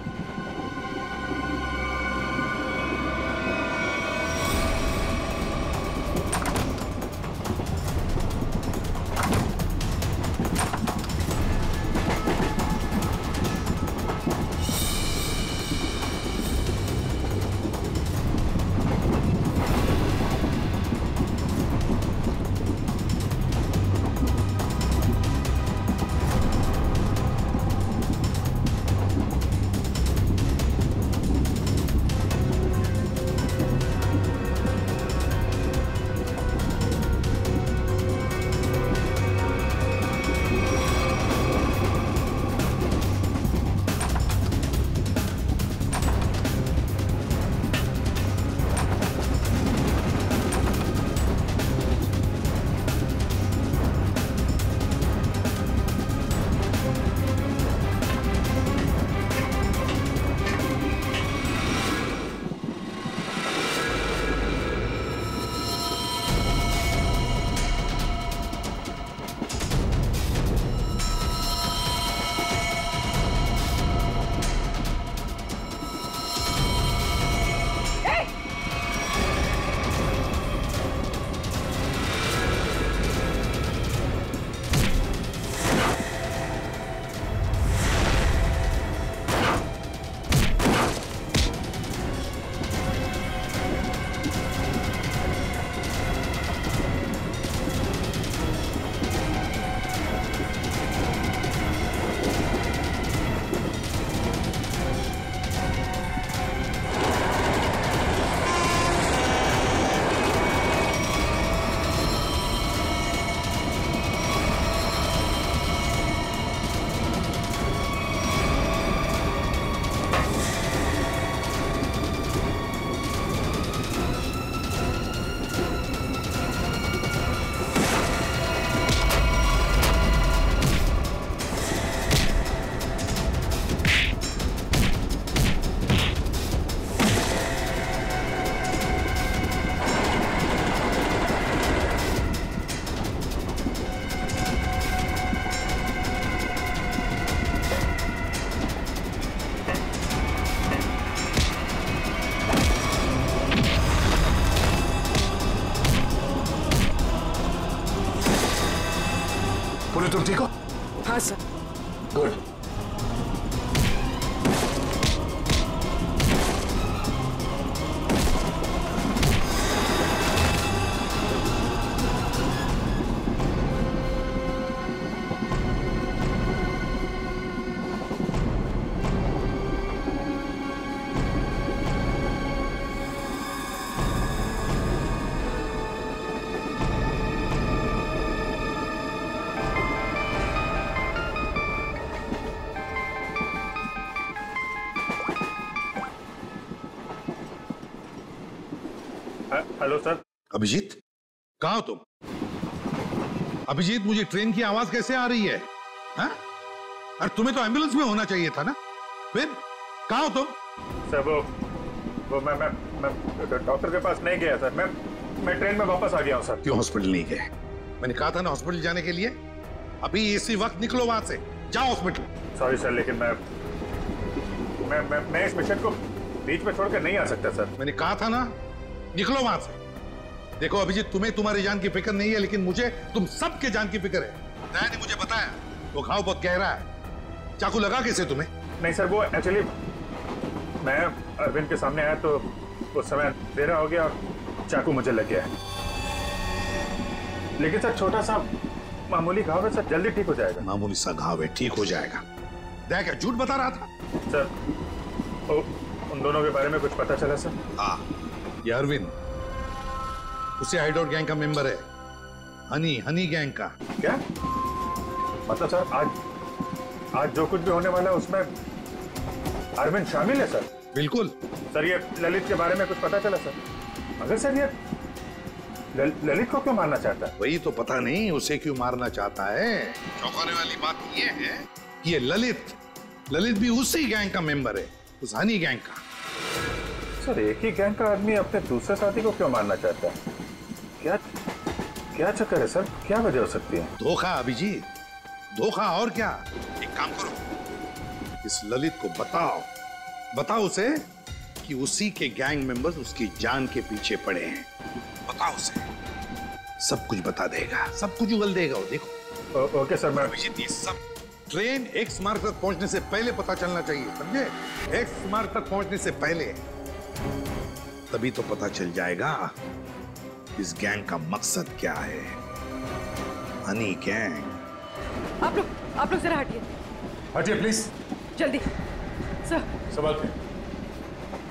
Yes sir. Good. Hello sir. Abhijit, कहाँ हो तुम? अभिजीत, मुझे ट्रेन की आवाज कैसे आ रही है? हाँ? अरे तुम्हें तो एम्बुलेंस में होना चाहिए था ना? फिर कहाँ हो तुम? सर वो मैं डॉक्टर के पास नहीं गया सर। मैं ट्रेन में वापस आ गया हूँ सर। क्यों हॉस्पिटल नहीं गए? मैंने कहा था ना हॉस्पिटल जाने के लिए। अभी इसी वक्त निकलो वहां से, जाओ हॉस्पिटल। सॉरी सर, लेकिन मैं इस मिशन को बीच में छोड़कर नहीं आ सकता सर। मैंने कहा था ना, निकलो वहां से। देखो अभिजीत, तुम्हें तुम्हारी जान की फिक्र नहीं है, लेकिन मुझे तुम सबके जान की फिक्र है। दया ने मुझे बताया वो घाव बहुत गहरा है। चाकू लगा कैसे तुम्हें? नहीं सर, वो एक्चुअली मैं अरविंद के सामने आया तो उस समय अंधेरा हो गया और चाकू मुझे लग गया है। लेकिन सर छोटा सा मामूली घाव है सर, जल्दी ठीक हो जाएगा। मामूली सा घाव है, ठीक हो जाएगा। दया क्या झूठ बता रहा था? सर उन दोनों के बारे में कुछ पता चला सर? हाँ, ये अरविंद उसे हाइडआउट गैंग का मेंबर है। हनी गैंग का। क्या मतलब सर? आज जो कुछ भी होने वाला है उसमें अरविंद शामिल है सर? बिल्कुल सर। ये ललित के बारे में कुछ पता चला सर? अगर सर ये ललित को क्यों मारना चाहता है? वही तो पता नहीं उसे क्यों मारना चाहता है। चौंकाने वाली बात ये है कि ये ललित भी उसी गैंग का मेंबर है, उस हनी गैंग का। सर एक ही गैंग का आदमी अपने दूसरे साथी को क्यों मारना चाहता है? क्या चक्कर है सर? क्या वजह हो सकती है? धोखा अभिजीत, धोखा और क्या। एक काम करो, इस ललित को बताओ उसे कि उसी के गैंग मेंबर्स उसकी जान के पीछे पड़े हैं। बताओ उसे, सब कुछ बता देगा, सब कुछ उगल देगा वो। देखो। Okay sir. मैं अभिजीत, ये सब ट्रेन एक्स मार्ग तक पहुंचने से पहले पता चलना चाहिए, समझे? एक्स मार्ग तक पहुंचने से पहले, तभी तो पता चल जाएगा इस गैंग का मकसद क्या है। हनी गैंग। आप लोग जरा हटिए प्लीज, जल्दी। सर सवाल पे।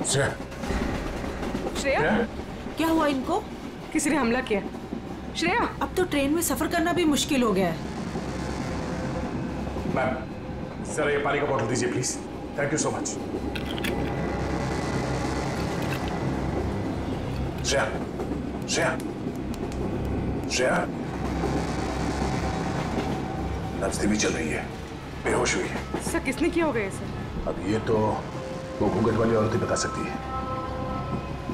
श्रेया, क्या हुआ इनको? किसी ने हमला किया। श्रेया, अब तो ट्रेन में सफर करना भी मुश्किल हो गया है। मैम जरा ये पानी का बोतल दीजिए please. Thank you so much. Shreya नब्ज धीमी चल रही है, बेहोश हुई है। सर किसने किया होगा ये सर? अब ये तो वो घूंघट वाली औरत ही बता सकती है।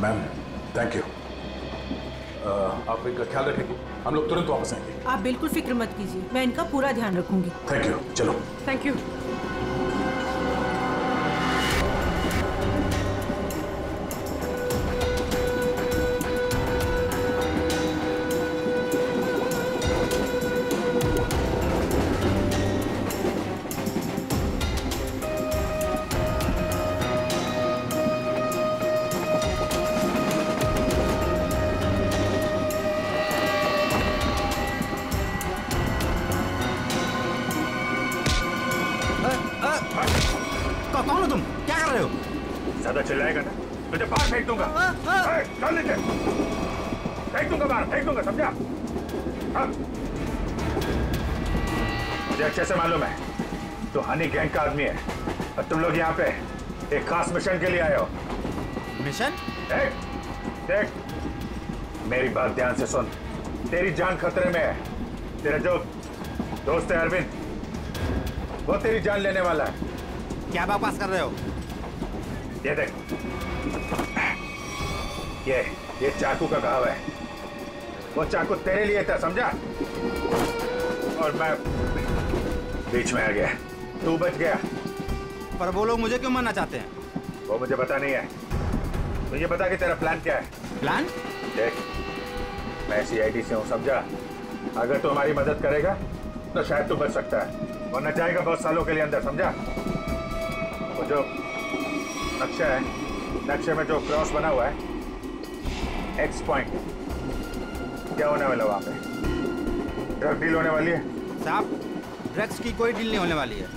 Ma'am thank you. आप इनका ख्याल रखेंगे, हम लोग तुरंत वापस आएंगे। आप बिल्कुल फिक्र मत कीजिए, मैं इनका पूरा ध्यान रखूंगी। Thank you. चलो। Thank you. कौन हो तुम? क्या कर रहे हो? ज्यादा चिल्लाएगा ना तुझे बाहर फेंक दूंगा। चल नीचे, फेंक दूंगा बाहर, फेंक दूंगा, समझा? मुझे अच्छे से मालूम है तो हनी गैंग का आदमी है और तुम लोग यहाँ पे एक खास मिशन के लिए आए हो। मिशन? देख मेरी बात ध्यान से सुन। तेरी जान खतरे में है। तेरा जो दोस्त है अरविंद, वो तेरी जान लेने वाला है। क्या बकवास कर रहे हो? ये देख, ये चाकू का घाव है। वो चाकू तेरे लिए था, समझा? और मैं बीच में आ गया, तू बच गया। पर वो लोग मुझे क्यों मारना चाहते हैं? वो मुझे पता नहीं है। तो ये बता कि तेरा प्लान क्या है? प्लान? देख मैं CID से हूँ, समझा? अगर तू हमारी मदद करेगा तो शायद तू बच सकता है, वरना जाएगा बहुत सालों के लिए अंदर, समझा? वो जो नक्शा है, नक्शे में जो क्रॉस बना हुआ है, एक्स पॉइंट, क्या होने वाला वहां पे? ड्रग डील होने वाली है साहब। ड्रग्स की कोई डील नहीं होने वाली है।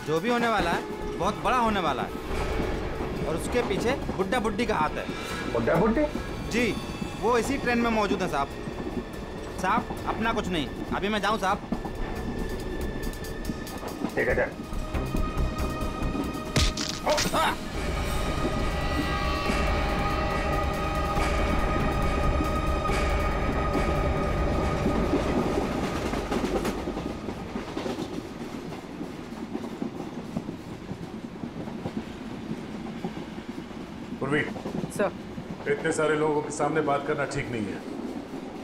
जो भी होने वाला है बहुत बड़ा होने वाला है और उसके पीछे बुड्ढा बुड्ढी का हाथ है। बुड्ढा बुड्ढी? जी, वो इसी ट्रेन में मौजूद है साहब। साहब अपना कुछ नहीं, अभी मैं जाऊं साहब? ठीक है जा। सर, इतने सारे लोगों के सामने बात करना ठीक नहीं है।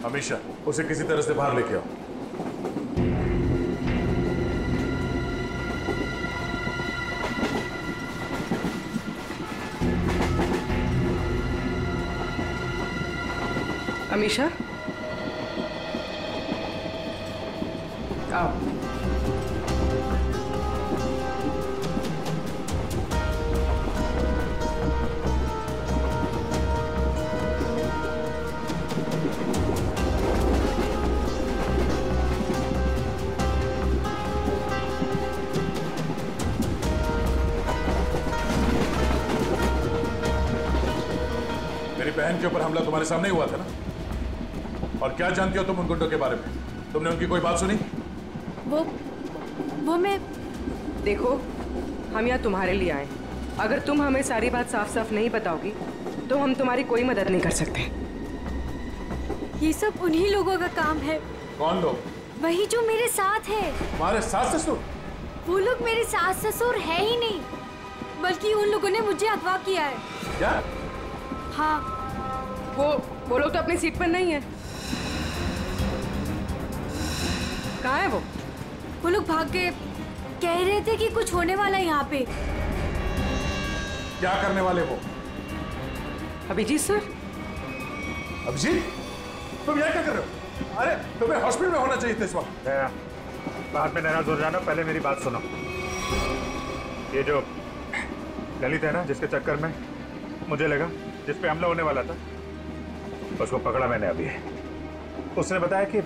हमेशा उसे किसी तरह से बाहर लेके आओ। अमीशा, आओ। बहन के ऊपर हमला तुम्हारे सामने ही हुआ था ना? और क्या जानती हो तुम उन गुंडों के बारे में? तुमने उनकी कोई बात सुनी? वो मैं... देखो, हम यहाँ तुम्हारे लिए आए। अगर तुम हमें सारी बात साफ साफ नहीं बताओगी तो हम तुम्हारी कोई मदद नहीं कर सकते। ये सब उन्हीं लोगों का काम है। कौन लोग? वही जो मेरे साथ है। तुम्हारे सास ससुर? वो लोग मेरे सास ससुर है ही नहीं, बल्कि उन लोगों ने मुझे अगवा किया है। क्या? हाँ, वो लोग तो अपनी सीट पर नहीं है। कहाँ है वो? वो लोग भाग गए। कह रहे थे कि कुछ होने वाला है यहाँ पे। क्या करने वाले वो? अभिजीत सर। अभिजीत, तुम यहाँ क्या कर रहे हो? अरे तुम्हें हॉस्पिटल में होना चाहिए था इस वक्त। बाद में नाराज हो जाना, पहले मेरी बात सुनो। ये जो ललित है ना, जिसके चक्कर में मुझे लगा जिस पे हमला होने वाला था, उसको पकड़ा मैंने अभी। उसने बताया कि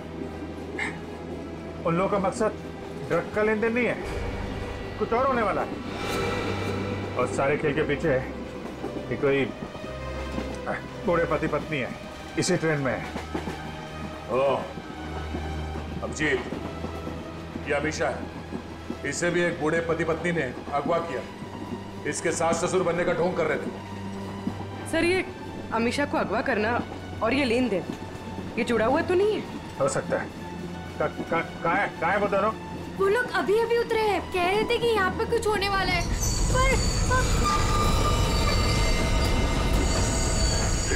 उन लोगों का मकसद ड्रग का लेन देन नहीं है, कुछ और होने वाला है। और सारे खेल के पीछे है कि कोई बूढ़े पति पत्नी है, इसी ट्रेन में है। ओह, अभिजीत, ये अमीशा है। इसे भी एक बूढ़े पति पत्नी ने अगवा किया। इसके सास ससुर बनने का ढोंग कर रहे थे। सर, ये अमीशा को अगवा करना और ये लेन देन, ये जुड़ा हुआ तो नहीं है? हो सकता है। कहाँ है वो दोनों? वो लोग अभी अभी उतरे हैं। कह रहे थे कि यहाँ पे कुछ होने वाला है, पर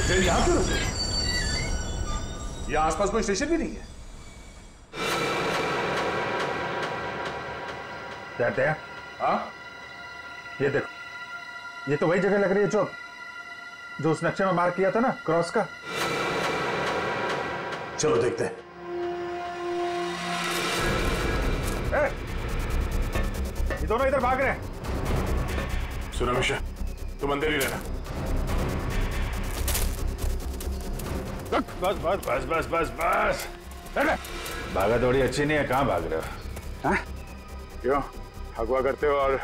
ट्रेन यहाँ क्यों रुकी? यहाँ आसपास कोई स्टेशन भी नहीं है। जाते हैं? हाँ, ये देखो, ये तो वही जगह लग रही है जो उस नक्शे में मार्क किया था ना, क्रॉस का। चलो देखते हैं। ये दोनों इधर भाग रहे हैं। सुनो अमीशा, तुम अंदर ही रहना। बस बस बस बस बस बस। भागा दौड़ी अच्छी नहीं है, कहाँ भाग रहे हो? हाँ? क्यों अगवा करते हो और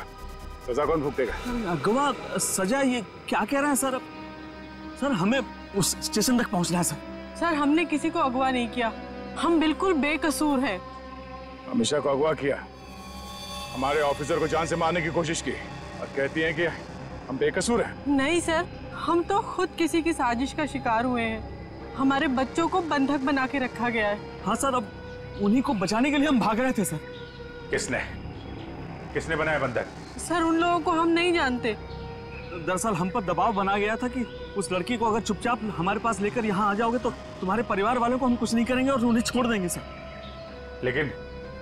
सजा कौन भुगतेगा? अगवा सजा? ये क्या कह रहे हैं सर? सर, हमें उस स्टेशन तक पहुंचना है सर। सर, हमने किसी को अगवा नहीं किया, हम बिल्कुल बेकसूर हैं। अमीशा को अगवा किया, हमारे ऑफिसर को जान से मारने की कोशिश की और कहती हैं कि हम बेकसूर हैं। नहीं सर, हम तो खुद किसी की साजिश का शिकार हुए हैं। हमारे बच्चों को बंधक बना के रखा गया है। हाँ सर, अब उन्हीं को बचाने के लिए हम भाग रहे थे सर। किसने बनाया बंधक? सर, उन लोगों को हम नहीं जानते। दरअसल हम पर दबाव बना गया था कि उस लड़की को अगर चुपचाप हमारे पास लेकर यहाँ आ जाओगे तो तुम्हारे परिवार वालों को हम कुछ नहीं करेंगे और उन्हें छोड़ देंगे सर। लेकिन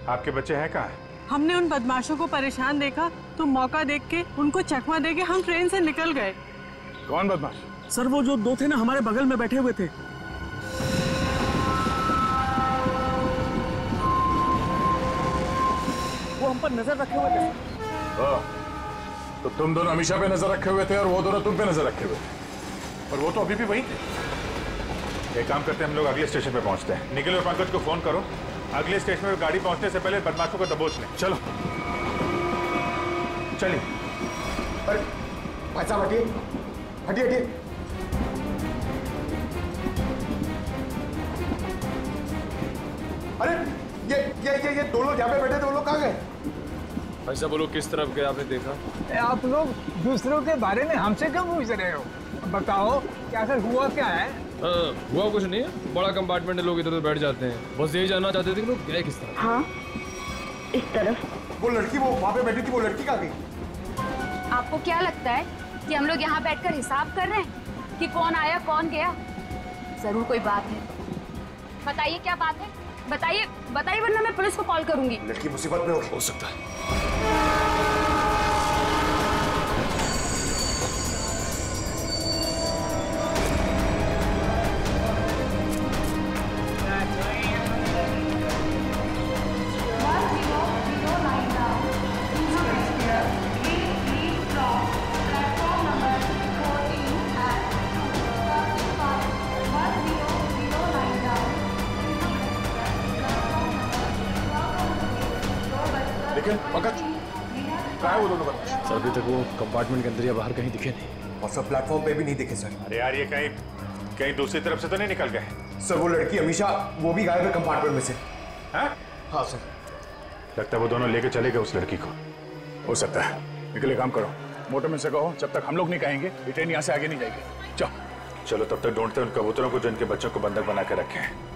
आपके बच्चे हैं कहाँ? हमने उन बदमाशों को परेशान देखा तो मौका देख के उनको चकमा देके हम ट्रेन से निकल गए। कौन बदमाश? सर, वो जो दो थे ना, हमारे बगल में बैठे हुए थे। वो हम पर नजर रखे हुए थे। तो तुम दोनों हमेशा पे नजर रखे हुए थे और वो दोनों तुम पे नजर रखे हुए थे, और वो तो अभी भी वही थे। एक काम करते हैं, हम लोग अगले स्टेशन पे पहुंचते हैं। निखिल और पंकज को फोन करो, अगले स्टेशन पे गाड़ी पहुंचने से पहले बदमाशों को दबोच लें। चलो चलिए। अरे भाई साहब हटिए हटिए हटिए। अरे ये दो लोग यहाँ पे बैठे थे, वो लोग कहाँ गए? भाई साहब वो लोग किस तरफ गए आपने देखा? आप लोग दूसरों के बारे में हमसे क्यों पूछ रहे हो? बताओ क्या सर हुआ क्या है? हुआ कुछ नहीं है, बड़ा कंपार्टमेंट है, लोग इधर उधर बैठ जाते हैं। बस यही जानना चाहते थे कि लोग गए किस तरफ। हाँ इस तरफ। वो लड़की वो वहाँ पे बैठी थी, वो लड़की कहाँ गई? आपको क्या लगता है कि हम लोग यहाँ बैठकर हिसाब कर रहे हैं कि कौन आया कौन गया? जरूर कोई बात है। बताइए क्या बात है, बताइए बताइए, वरना मैं पुलिस को कॉल करूंगी। लड़की मुसीबत में हो सकता है। पंकज कहाँ है वो दोनों बच्चे? सर अभी तक वो कंपार्टमेंट के अंदर या बाहर कहीं दिखे नहीं, और सब प्लेटफॉर्म पे भी नहीं दिखे सर। अरे यार ये कहीं दूसरी तरफ से तो नहीं निकल गए? सर वो लड़की हमेशा वो भी गायब है कंपार्टमेंट में से। हाँ हाँ सर। लगता है वो दोनों लेके चले गए उस लड़की को। हो सकता है। निकले काम करो, मोटर में से कहो जब तक हम लोग नहीं कहेंगे ये ट्रेन यहाँ से आगे नहीं जाएगी। चलो तब तक ढूंढते उन कबूतरों को जो इनके बच्चों को बंधक बना के रखे हैं।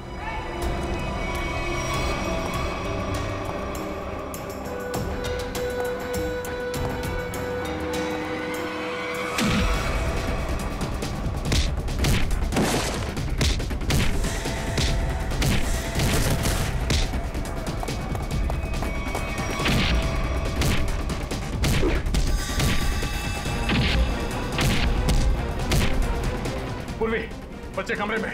बच्चे कमरे में।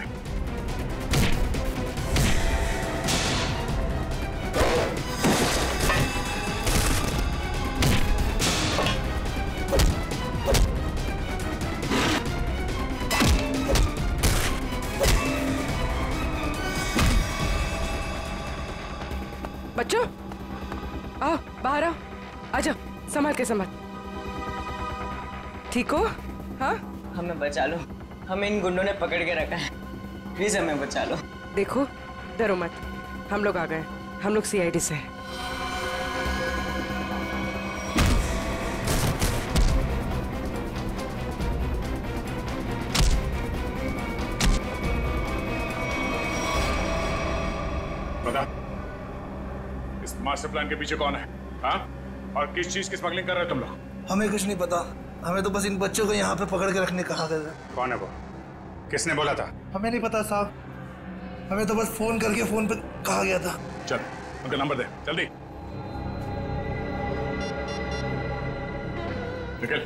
बच्चों आओ बाहर आओ, आजा, संभाल के संभाल। ठीक हो? हाँ हमें बचा लो, हमें इन गुंडों ने पकड़ के रखा है, प्लीज हमें बचा लो। देखो डरो मत, हम लोग आ गए, हम लोग सीआईडी से हैं। बता इस मास्टर प्लान के पीछे कौन है? हाँ? और किस चीज की स्मगलिंग कर रहे हो तुम लोग? हमें कुछ नहीं पता, हमें तो बस इन बच्चों को यहाँ पे पकड़ के रखने कहा गया। कौन है वो? किसने बोला था? हमें नहीं पता साहब, हमें तो बस फोन करके फोन पे कहा गया था। चल उनका नंबर दे जल्दी। निकल।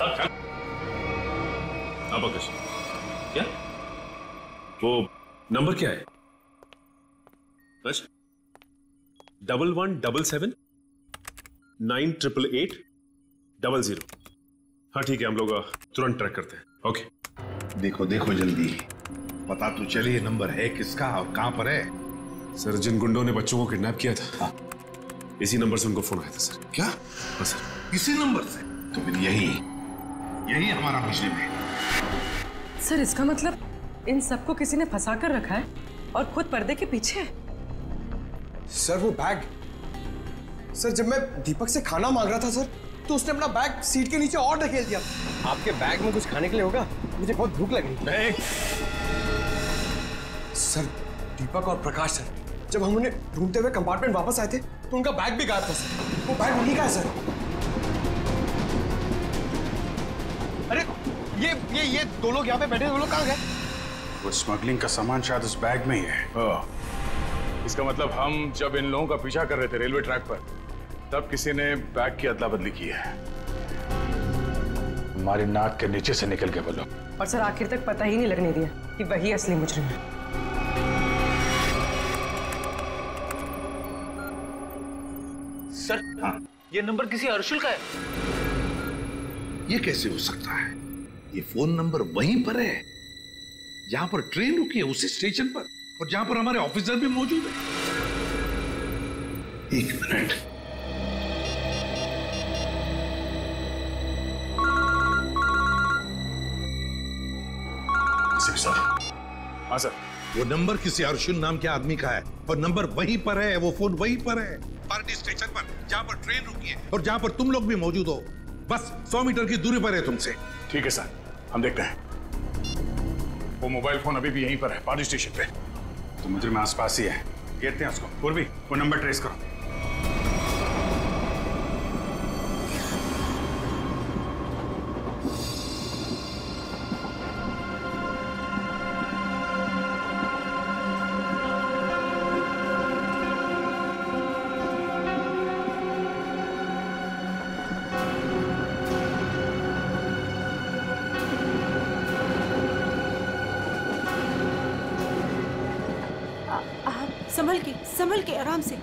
अब क्या वो नंबर क्या है? 1177-988-00। हाँ ठीक है, हम लोग तुरंत ट्रैक करते हैं। ओके देखो देखो जल्दी, पता तो चले ये नंबर है किसका और कहां पर है। सर जिन गुंडों ने बच्चों को किडनैप किया था, इसी नंबर से उनको फोन आया था सर। क्या? हाँ सर। इसी नंबर से? तो फिर यही हमारा मिशन है। सर इसका मतलब इन सबको किसी ने फंसा कर रखा है और खुद पर्दे के पीछे है। सर वो बैग, सर जब मैं दीपक से खाना मांग रहा था सर, तो उसने अपना बैग सीट के नीचे और ढकेल दिया। आपके बैग में कुछ खाने के लिए होगा, मुझे बहुत भूख लगी। सर दीपक और प्रकाश सर, जब हम उन्हें ढूंढते हुए कंपार्टमेंट वापस आए थे तो उनका बैग भी गायब था सर। वो बैग उन्हीं का है सर। अरे ये दो लोग यहाँ पे बैठे, वो लोग कहाँ गए? वो स्मगलिंग का सामान शायद उस बैग में ही है। इसका मतलब हम जब इन लोगों का पीछा कर रहे थे रेलवे ट्रैक पर, तब किसी ने बैग की अदला बदली की है। हमारी नाक के नीचे से निकल के बोलो। और सर आखिर तक पता ही नहीं लगने दिया कि वही असली मुजरिम है। सर हाँ, ये नंबर किसी अर्शुल का है। ये कैसे हो सकता है? ये फोन नंबर वहीं पर है जहां पर ट्रेन रुकी है, उसी स्टेशन पर, और जहां पर हमारे ऑफिसर भी मौजूद है। एक मिनट। सर। हाँ सर। वो नंबर किसी अर्जुन नाम के आदमी का है और नंबर वहीं पर है, वो फोन वहीं पर है, पार्टी स्टेशन पर, जहां पर ट्रेन रुकी है और जहां पर तुम लोग भी मौजूद हो। बस 100 मीटर की दूरी पर है तुमसे। ठीक है सर, हम देखते हैं। वो मोबाइल फोन अभी भी यहीं पर है, पार्टी स्टेशन पे। तो मुझे आसपास ही है, घेरते हैं उसको। पूर्वी, वो नंबर ट्रेस करो। संभल के आराम से।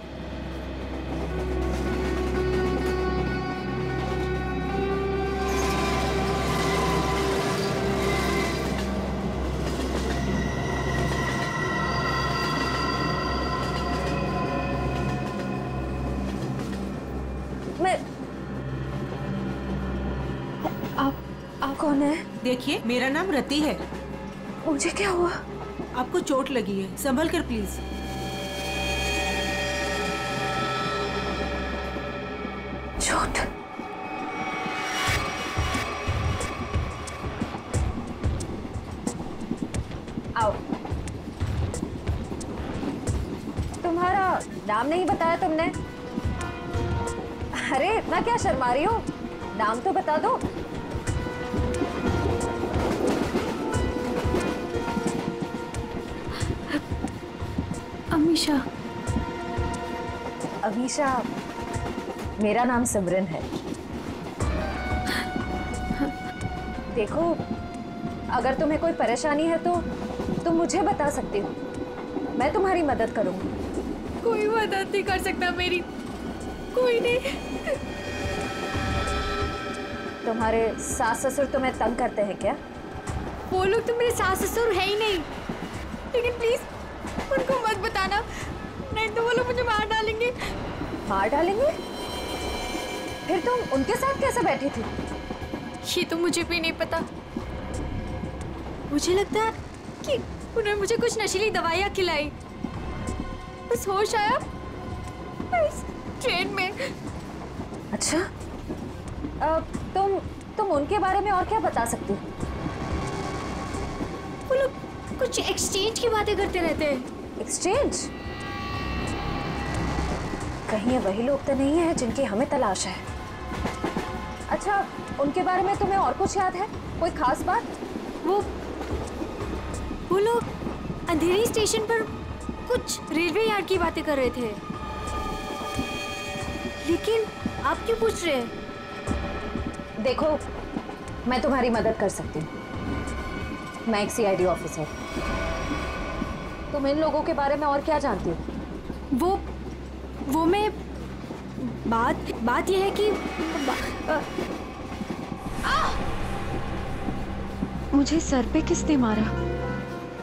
आप कौन है? देखिए, मेरा नाम रति है। मुझे क्या हुआ? आपको चोट लगी है, संभल कर प्लीज। चोट? आओ। तुम्हारा नाम नहीं बताया तुमने? अरे इतना क्या शर्मा रही हो? नाम तो बता दो। अमीशा। अमीशा, मेरा नाम सिमरन है। देखो, अगर तुम्हें कोई परेशानी है तो तुम मुझे बता सकती हो, मैं तुम्हारी मदद करूंगी। कोई मदद नहीं कर सकता मेरी, कोई नहीं। तुम्हारे सास ससुर तुम्हें तंग करते हैं क्या? वो लोग तो मेरे सास ससुर है ही नहीं, लेकिन प्लीज उनको मत बताना, नहीं तो वो लोग मुझे मार डालेंगे। मार डालेंगे? फिर तुम उनके साथ कैसे बैठी थी? ये तो मुझे भी नहीं पता। मुझे लगता है कि उन्होंने मुझे कुछ नशीली दवाइयाँ खिलाई, बस होश आया बस ट्रेन में। अच्छा, तुम उनके बारे में और क्या बता सकती हो? वो लोग कुछ एक्सचेंज की बातें करते रहते हैं। एक्सचेंज? कहीं ये वही लोग तो नहीं है जिनकी हमें तलाश है। अच्छा, उनके बारे में तुम्हें और कुछ याद है? कोई खास बात? वो लोग अंधेरी स्टेशन पर कुछ रेलवे यार्ड की बातें कर रहे थे, लेकिन आप क्यों पूछ रहे हैं? देखो, मैं तुम्हारी मदद कर सकती हूँ। मैं एक CID ऑफिसर। तुम इन लोगों के बारे में और क्या जानती हो? वो मैं बात यह है कि मुझे सर पे किसने मारा?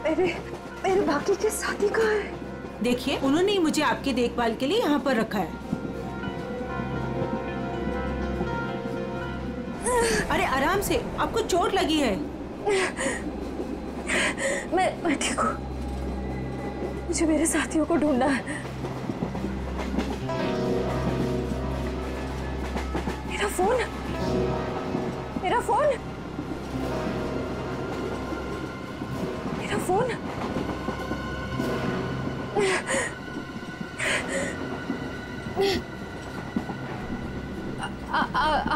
मेरे बाकी के साथी कहाँ है? देखिए, उन्होंने ही मुझे आपकी देखभाल के लिए यहाँ पर रखा है। अरे आराम से, आपको चोट लगी है। मैं ठीक हूँ। मुझे मेरे साथियों को ढूंढना है। मेरा फोन, मेरा फोन, मेरा फोन।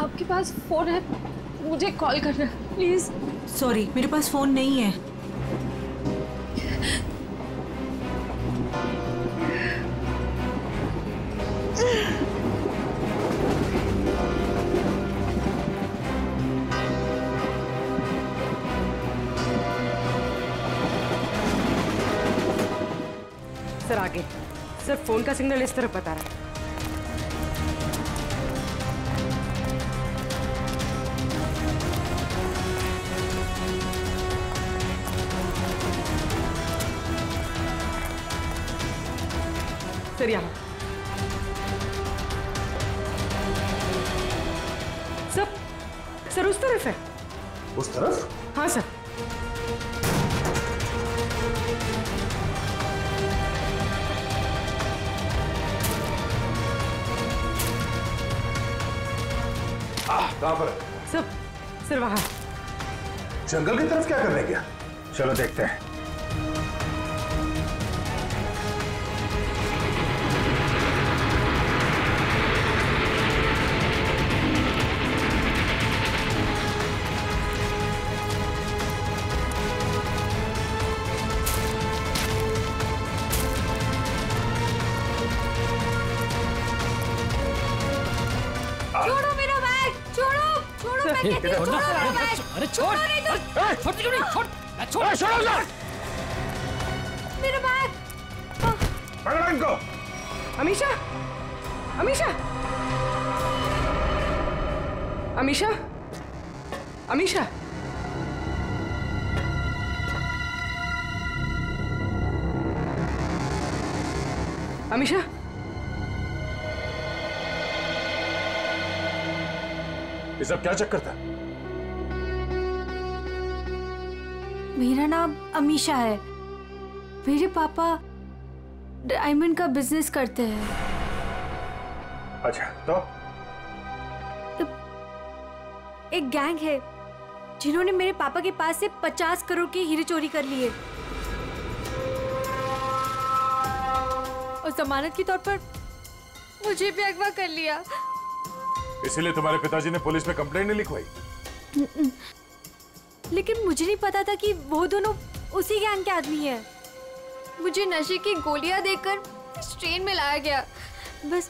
आपके पास फोन है? मुझे कॉल करना प्लीज। सॉरी, मेरे पास फोन नहीं है। सर आगे, सर फोन का सिग्नल इस तरफ बता रहा है। सर यहाँ। सर उस तरफ है। उस तरफ? हाँ सर। कहाँ पर? सर वहाँ। जंगल की तरफ क्या करने गया? चलो देखते हैं। छोड़ो मेरा बैग, छोड़ो मैं कहती हूँ, छोड़ो मेरा बैग। अरे छोड़, छोड़ मेरा बैग। पकड़ो इनको। अमीशा, अमीशा, अमीशा, अमीशा। अमीशा, ये सब क्या चक्कर था? मेरा नाम अमीशा है। मेरे पापा डायमंड का बिजनेस करते हैं। अच्छा, तो एक गैंग है जिन्होंने मेरे पापा के पास से 50 करोड़ के हीरे चोरी कर लिए और जमानत के तौर पर मुझे भी अगवा कर लिया। इसीलिए तुम्हारे पिताजी ने पुलिस में कंप्लेंट नहीं लिखवाई? लेकिन मुझे नहीं पता था कि वो दोनों उसी गैंग के आदमी हैं। मुझे नशे की गोलियां देकर इस ट्रेन में लाया गया, बस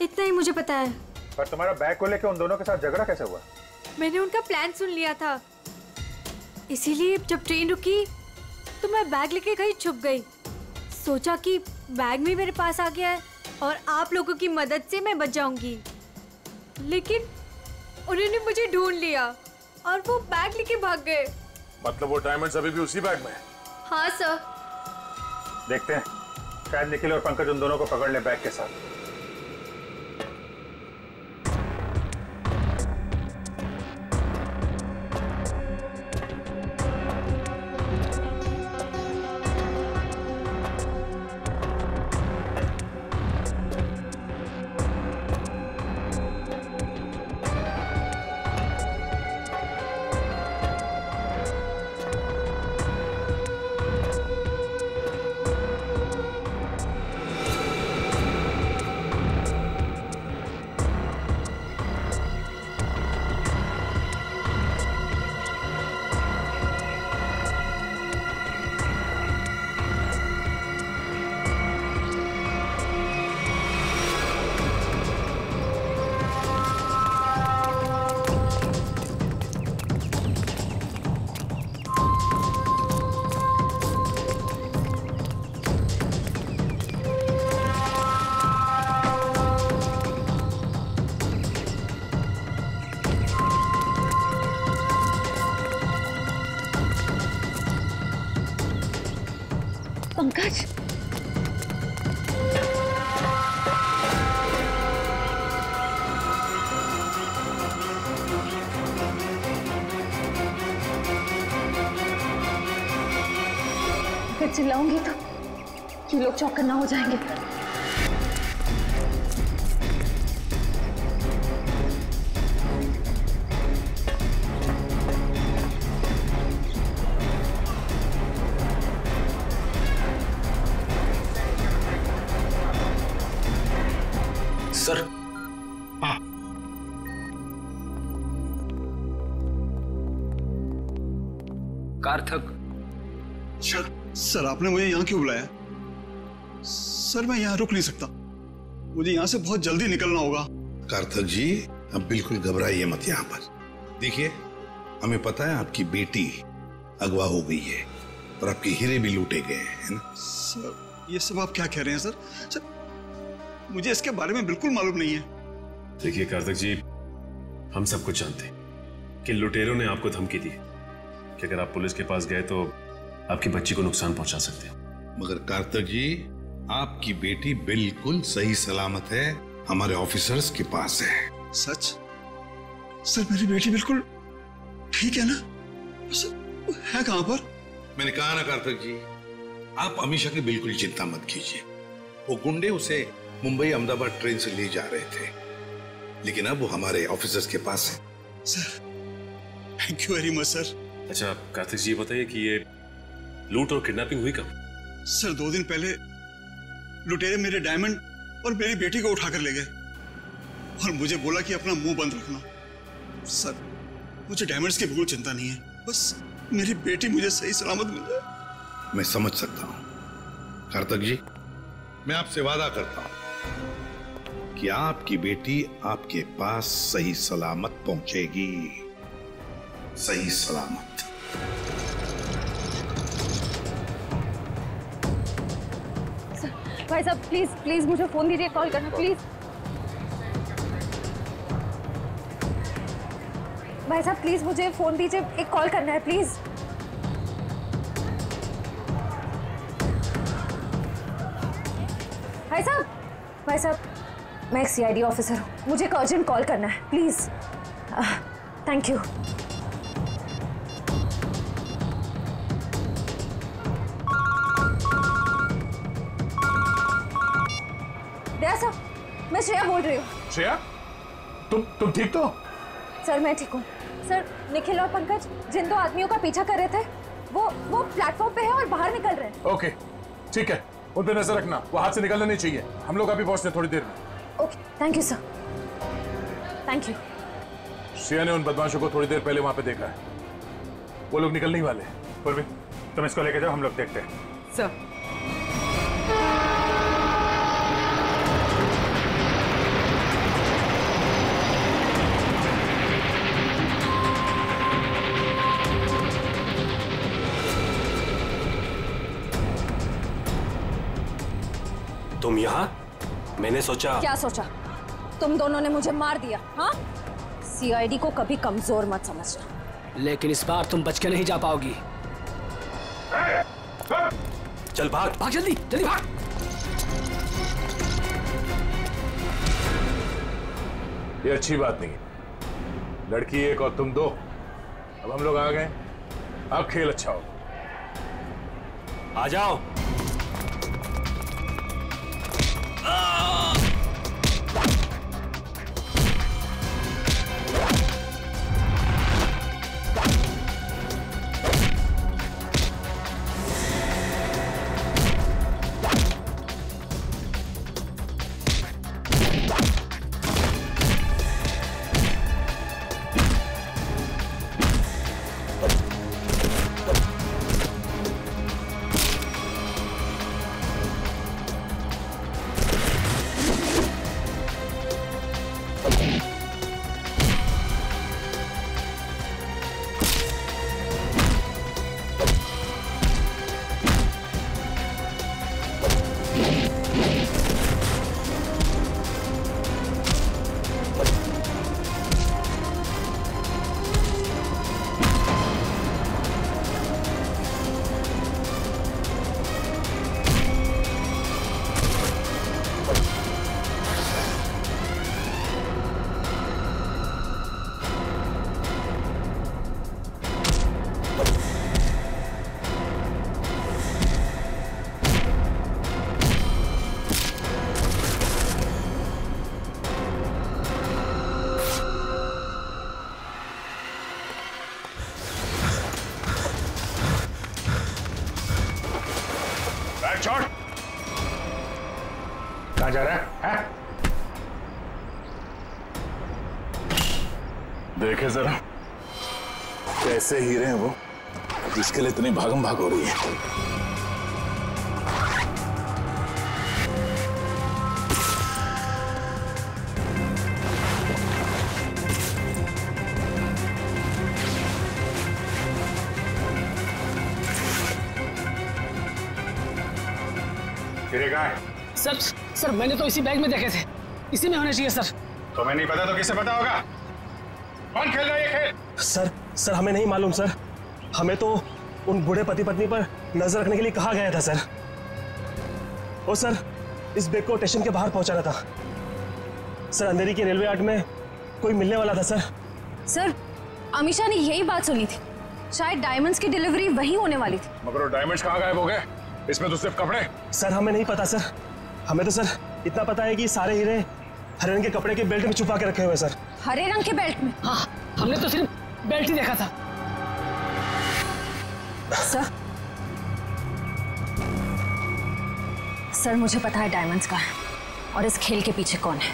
इतना ही मुझे पता है। पर तुम्हारा बैग को लेकर उन दोनों के साथ झगड़ा कैसे हुआ? मैंने उनका प्लान सुन लिया था, इसीलिए जब ट्रेन रुकी तो मैं बैग लेके कहीं छुप गई। सोचा कि बैग भी मेरे पास आ गया है और आप लोगों की मदद से मैं बच जाऊंगी, लेकिन उन्होंने मुझे ढूंढ लिया और वो बैग लेके भाग गए। मतलब वो डायमंड्स अभी भी उसी बैग में है? हाँ सर। देखते हैं, शायद निखिल और पंकज उन दोनों को पकड़ ले बैग के साथ। पंकज, अगर चिल्लाऊंगी तो ये लोग चौकन्ना ना हो जाएंगे। सर, हाँ। कार्थक। सर आपने मुझे यहाँ क्यों बुलाया? सर मैं यहाँ रुक नहीं सकता, मुझे यहाँ से बहुत जल्दी निकलना होगा। कार्थक जी, अब बिल्कुल घबराइए मत यहाँ पर। देखिए, हमें पता है आपकी बेटी अगवा हो गई है और आपके हीरे भी लूटे गए हैं, है ना? सर ये सब आप क्या कह रहे हैं सर? सर मुझे इसके बारे में बिल्कुल मालूम नहीं है। देखिए कार्थक जी, हम सब कुछ जानते हैं कि लुटेरों ने आपको धमकी दी कि अगर आप पुलिस के पास गए तो आपकी बच्ची को नुकसान पहुंचा सकते हैं। मगर कार्थक जी, आपकी बेटी बिल्कुल सही सलामत है, हमारे ऑफिसर्स के पास है। सच? सर मेरी बेटी बिल्कुल ठीक है ना? सर है कहां पर? मैंने कहा ना कार्तिक जी, आप अमीषा की बिल्कुल चिंता मत कीजिए। वो गुंडे उसे मुंबई अहमदाबाद ट्रेन से ले जा रहे थे, लेकिन अब वो हमारे ऑफिसर्स के पास है। Sir thank you very much sir. अच्छा कार्तिक जी, बताइए कि ये लूट और किडनैपिंग हुई कब? सर 2 दिन पहले लुटेरे मेरे डायमंड और मेरी बेटी को उठाकर ले गए और मुझे बोला कि अपना मुंह बंद रखना। सर मुझे डायमंड्स की बिल्कुल चिंता नहीं है, बस मेरी बेटी मुझे सही सलामत मिल जाए। मैं समझ सकता हूं कार्तिक जी, मैं आपसे वादा करता हूं कि आपकी बेटी आपके पास सही सलामत पहुंचेगी, सही सलामत। भाई साहब प्लीज प्लीज मुझे फोन दीजिए, कॉल करना प्लीज। भाई साहब प्लीज मुझे फोन दीजिए, एक कॉल करना है प्लीज। भाई साहब मैं एक सीआईडी ऑफिसर हूँ, मुझे एक अर्जेंट कॉल करना है प्लीज। Thank you. सर मैं श्रेया बोल रही हूँ। श्रेया तुम ठीक तो? सर मैं ठीक हूँ सर। निखिल और पंकज जिन 2 आदमियों का पीछा कर रहे थे वो प्लेटफॉर्म पे है और बाहर निकल रहे हैं। ओके ठीक है, उन पे नजर रखना, वो हाथ से निकलना नहीं चाहिए। हम लोग अभी पहुंचते थोड़ी देर में। Okay thank you sir, thank you. Shreya ने उन बदमाशों को थोड़ी देर पहले वहां पे देखा है, वो लोग निकलने ही वाले हैं। पूर्वी तुम इसको लेके जाओ, हम लोग देखते हैं। सर तुम यहाँ? मैंने सोचा। क्या सोचा? तुम दोनों ने मुझे मार दिया। हाँ सीआईडी को कभी कमजोर मत समझना। लेकिन इस बार तुम बच के नहीं जा पाओगी। चल भाग भाग, जल्दी जल्दी भाग। ये अच्छी बात नहीं, लड़की एक और तुम 2। अब हम लोग आ गए, अब खेल अच्छा हो। आ जाओ। कहाँ जा रहा है? देखे जरा कैसे हीरे हैं वो, जिसके लिए इतनी भागम भाग हो रही है। हीरे कहाँ है? सर मैंने तो इसी बैग में देखे थे, इसी में होने चाहिए सर। तुम्हें नहीं पता तो किसे पता होगा? कौन खेल रहा है ये खेल? सर हमें नहीं मालूम सर, हमें तो उन बूढ़े पति पत्नी पर नजर रखने के लिए कहा गया था सर। ओ सर, इस बैग को स्टेशन के बाहर पहुंचाना था सर। अंधेरी के रेलवे यार्ड में कोई मिलने वाला था सर। सर, अमीशा ने यही बात सुनी थी, शायद डायमंड्स की डिलीवरी वहीं होने वाली थी। मगर वो डायमंड्स कहाँ गायब हो गए? इसमें तो सिर्फ कपड़े। सर हमें नहीं पता सर, हमें तो सर इतना पता है कि सारे हीरे हरे रंग के कपड़े के बेल्ट में छुपा के रखे हुए सर। हरे रंग के बेल्ट में? हाँ, हमने तो सिर्फ बेल्ट ही देखा था। सर मुझे पता है डायमंड्स का है और इस खेल के पीछे कौन है।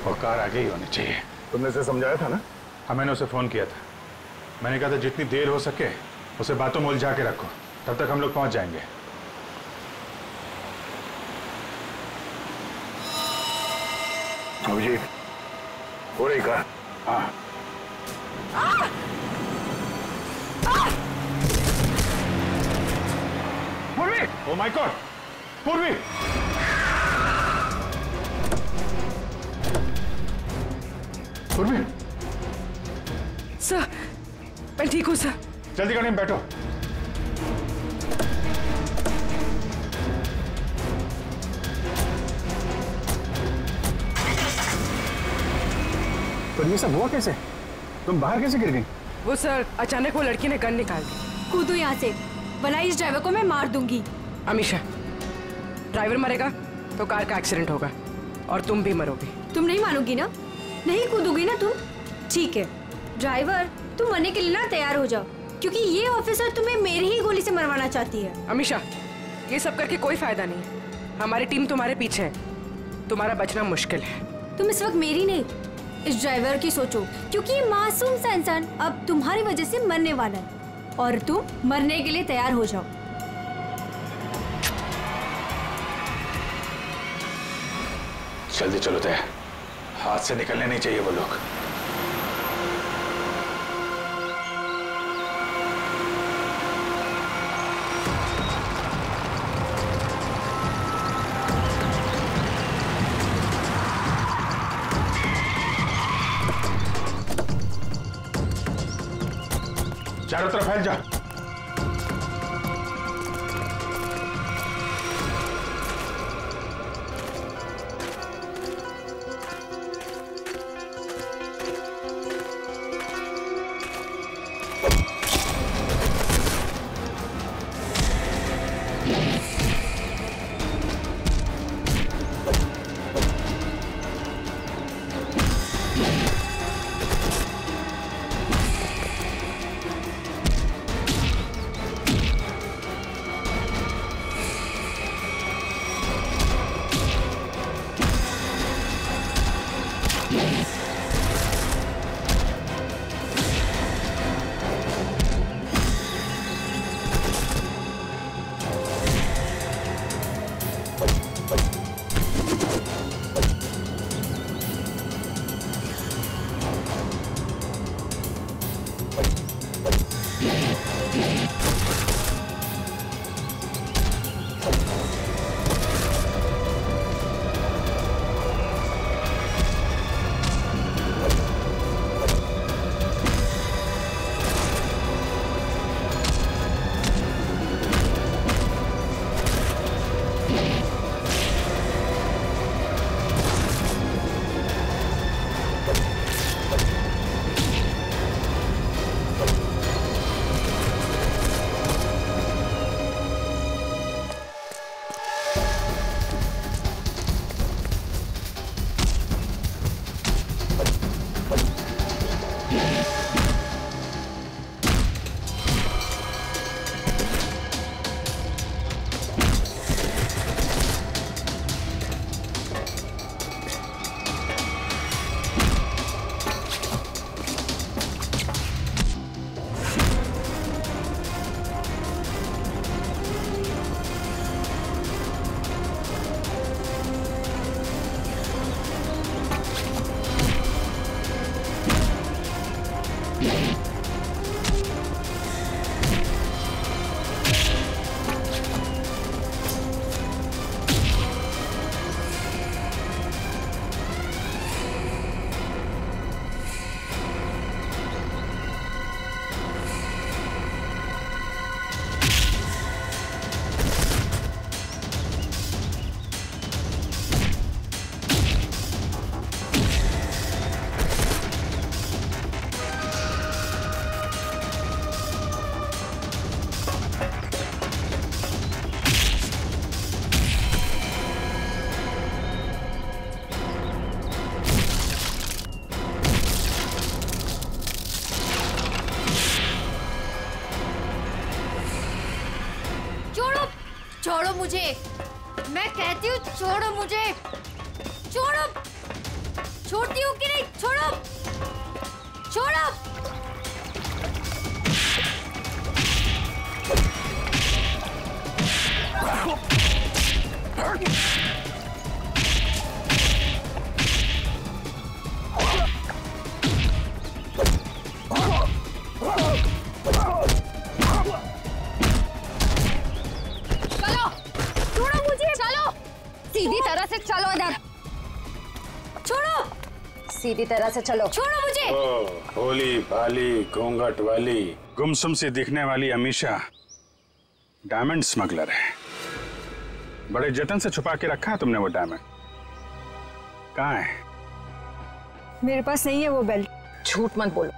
वो कार आगे ही होनी चाहिए। तुमने उसे समझाया था ना? हाँ, मैंने उसे फोन किया था। मैंने कहा था जितनी देर हो सके उसे बातों में उलझा के रखो, तब तक हम लोग पहुंच जाएंगे। अभिजीत, हो रही कार? हाँ। पूर्वी! Oh my God! पूर्वी! पूर्वी! सर, मैं ठीक हूँ सर। जल्दी गाड़ी में बैठो। पूर्वी सब हुआ कैसे? तुम बाहर कैसे गिर गई? वो सर, अचानक वो लड़की ने गन निकाल दी। कूदो यहाँ से, वरना इस ड्राइवर को मैं मार दूंगी। अमीशा, ड्राइवर मरेगा तो कार का एक्सीडेंट होगा और तुम भी मरोगे। तुम नहीं मानोगी ना? नहीं कूदोगी ना तुम? ठीक है ड्राइवर, तुम मरने के लिए ना तैयार हो जाओ, क्योंकि ये ऑफिसर तुम्हें मेरी ही गोली से मरवाना चाहती है। अमीशा, ये सब करके कोई फायदा नहीं है। हमारी टीम तुम्हारे पीछे है, तुम्हारा बचना मुश्किल है। तुम इस वक्त मेरी नहीं, इस ड्राइवर की सोचो, क्योंकि ये मासूम सा इंसान अब तुम्हारी वजह से मरने वाला है और तुम मरने के लिए तैयार हो जाओ। जल्दी चलो तय, हाथ से निकलने नहीं चाहिए वो लोग। चारों तरफ फैल जा। छोड़ो मुझे, मैं कहती हूँ छोड़ो मुझे, छोड़ो। छोड़ती हूँ कि नहीं? छोड़ो, छोड़ो। चलो, छोड़ो मुझे, चलो। सीधी तरह से चलो इधर। छोड़ो, सीधी तरह से चलो। छोड़ो मुझे। भोली भाली घूंघट वाली गुमसुम सी दिखने वाली अमीशा डायमंड स्मगलर है। बड़े जतन से छुपा के रखा है तुमने वो डायमंड। कहाँ है? मेरे पास नहीं है वो बेल्ट। झूठ मत बोलो,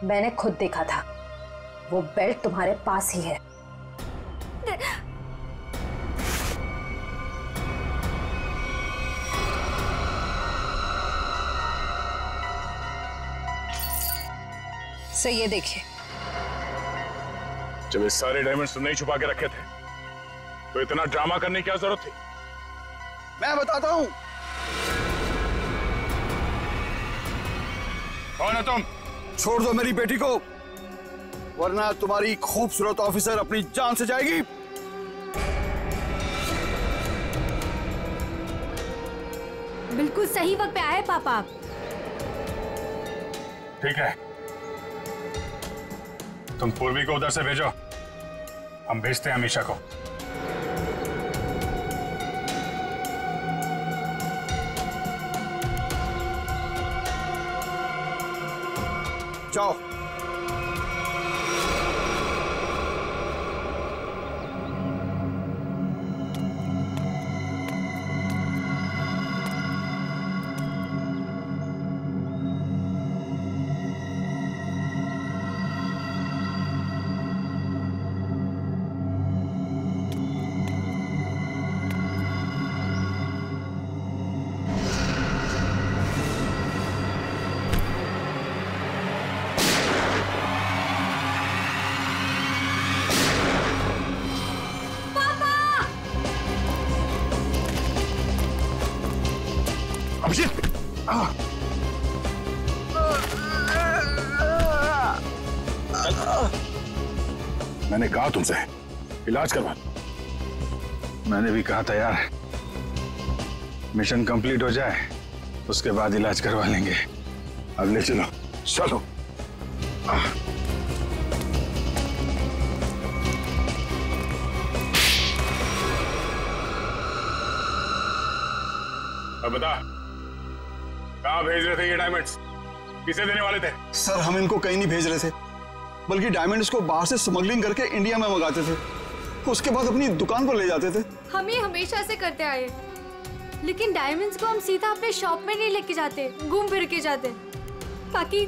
मैंने खुद देखा था। वो बेल्ट तुम्हारे पास ही है। से ये देखिए। जब ये सारे डायमंड्स तुमने ही छुपा के रखे थे तो इतना ड्रामा करने की क्या जरूरत थी? मैं बताता हूँ। कौन है तुम? छोड़ दो मेरी बेटी को, वरना तुम्हारी खूबसूरत ऑफिसर अपनी जान से जाएगी। बिल्कुल सही वक्त पे आए पापा। ठीक है, तुम पूर्वी को उधर से भेजो, हम भेजते हैं अमीशा को। जाओ। मैंने कहा तुमसे इलाज करवा। मैंने भी कहा था यार, मिशन कंप्लीट हो जाए उसके बाद इलाज करवा लेंगे। अब ले चलो। चलो। अब बता, कहाँ भेज रहे थे ये डायमंड्स? किसे देने वाले थे? सर हम इनको कहीं नहीं भेज रहे थे, बल्कि डायमंड्स को बाहर से स्मगलिंग करके इंडिया में मंगाते थे, उसके बाद अपनी दुकान पर ले जाते थे। हम ये हमेशा से करते आए, लेकिन डायमंड्स को हम सीधा अपने शॉप में नहीं लेके जाते, घूम फिर के जाते, ताकि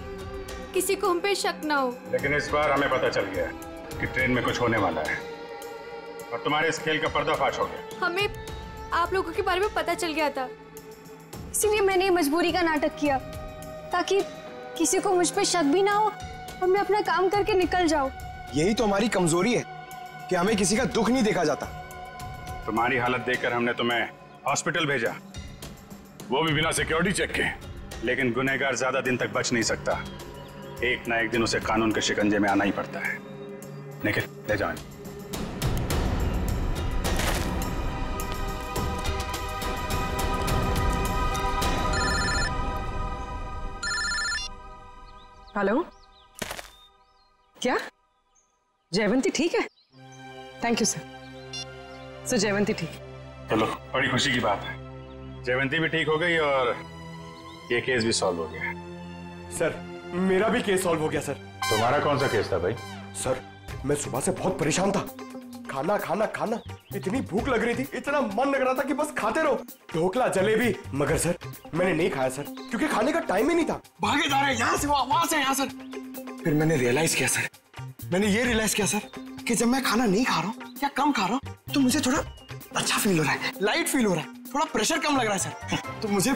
किसी को हम पे शक ना हो। लेकिन इस बार हमें पता चल गया कि ट्रेन में कुछ होने वाला है और तुम्हारे इस खेल का पर्दाफाश हो गया। हमें आप लोगों के बारे में पता चल गया था, इसीलिए मैंने मजबूरी का नाटक किया, ताकि किसी को मुझ पे शक भी ना हो और मैं अपना काम करके निकल जाऊं। यही तो हमारी कमजोरी है कि हमें किसी का दुख नहीं देखा जाता। तुम्हारी हालत देखकर हमने तुम्हें हॉस्पिटल भेजा, वो भी बिना सिक्योरिटी चेक के। लेकिन गुनहगार ज्यादा दिन तक बच नहीं सकता, एक ना एक दिन उसे कानून के शिकंजे में आना ही पड़ता है। निखिल, ले जाओ। हेलो, क्या जयवंती ठीक है? Thank you sir. Sir Jayvanti ठीक है। चलो, बड़ी खुशी की बात है, जयवंती भी ठीक हो गई और ये केस भी सॉल्व हो गया। सर मेरा भी केस सॉल्व हो गया सर। तुम्हारा कौन सा केस था भाई? सर मैं सुबह से बहुत परेशान था, खाना खाना खाना, इतनी भूख लग रही थी, इतना मन लग रहा था कि बस खाते रहो, ढोकला जलेबी, मगर सर मैंने नहीं खाया सर, क्योंकि खाने का टाइम ही नहीं था। भागे जा रहे यहाँ से वहां से यहाँ सर। फिर मैंने रियलाइज किया सर, मैंने ये रियलाइज किया सर कि जब मैं खाना नहीं खा रहा हूँ या कम खा रहा हूँ तो मुझे थोड़ा अच्छा फील हो रहा है, लाइट फील हो रहा है, थोड़ा प्रेशर कम लग रहा है सर। तो मुझे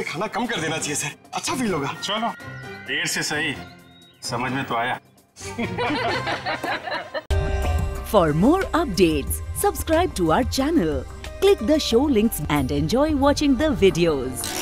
खाना कम कर देना चाहिए सर, अच्छा फील होगा। चलो, देर से सही समझ में तो आया। For more updates, subscribe to our channel, click the show links and enjoy watching the videos.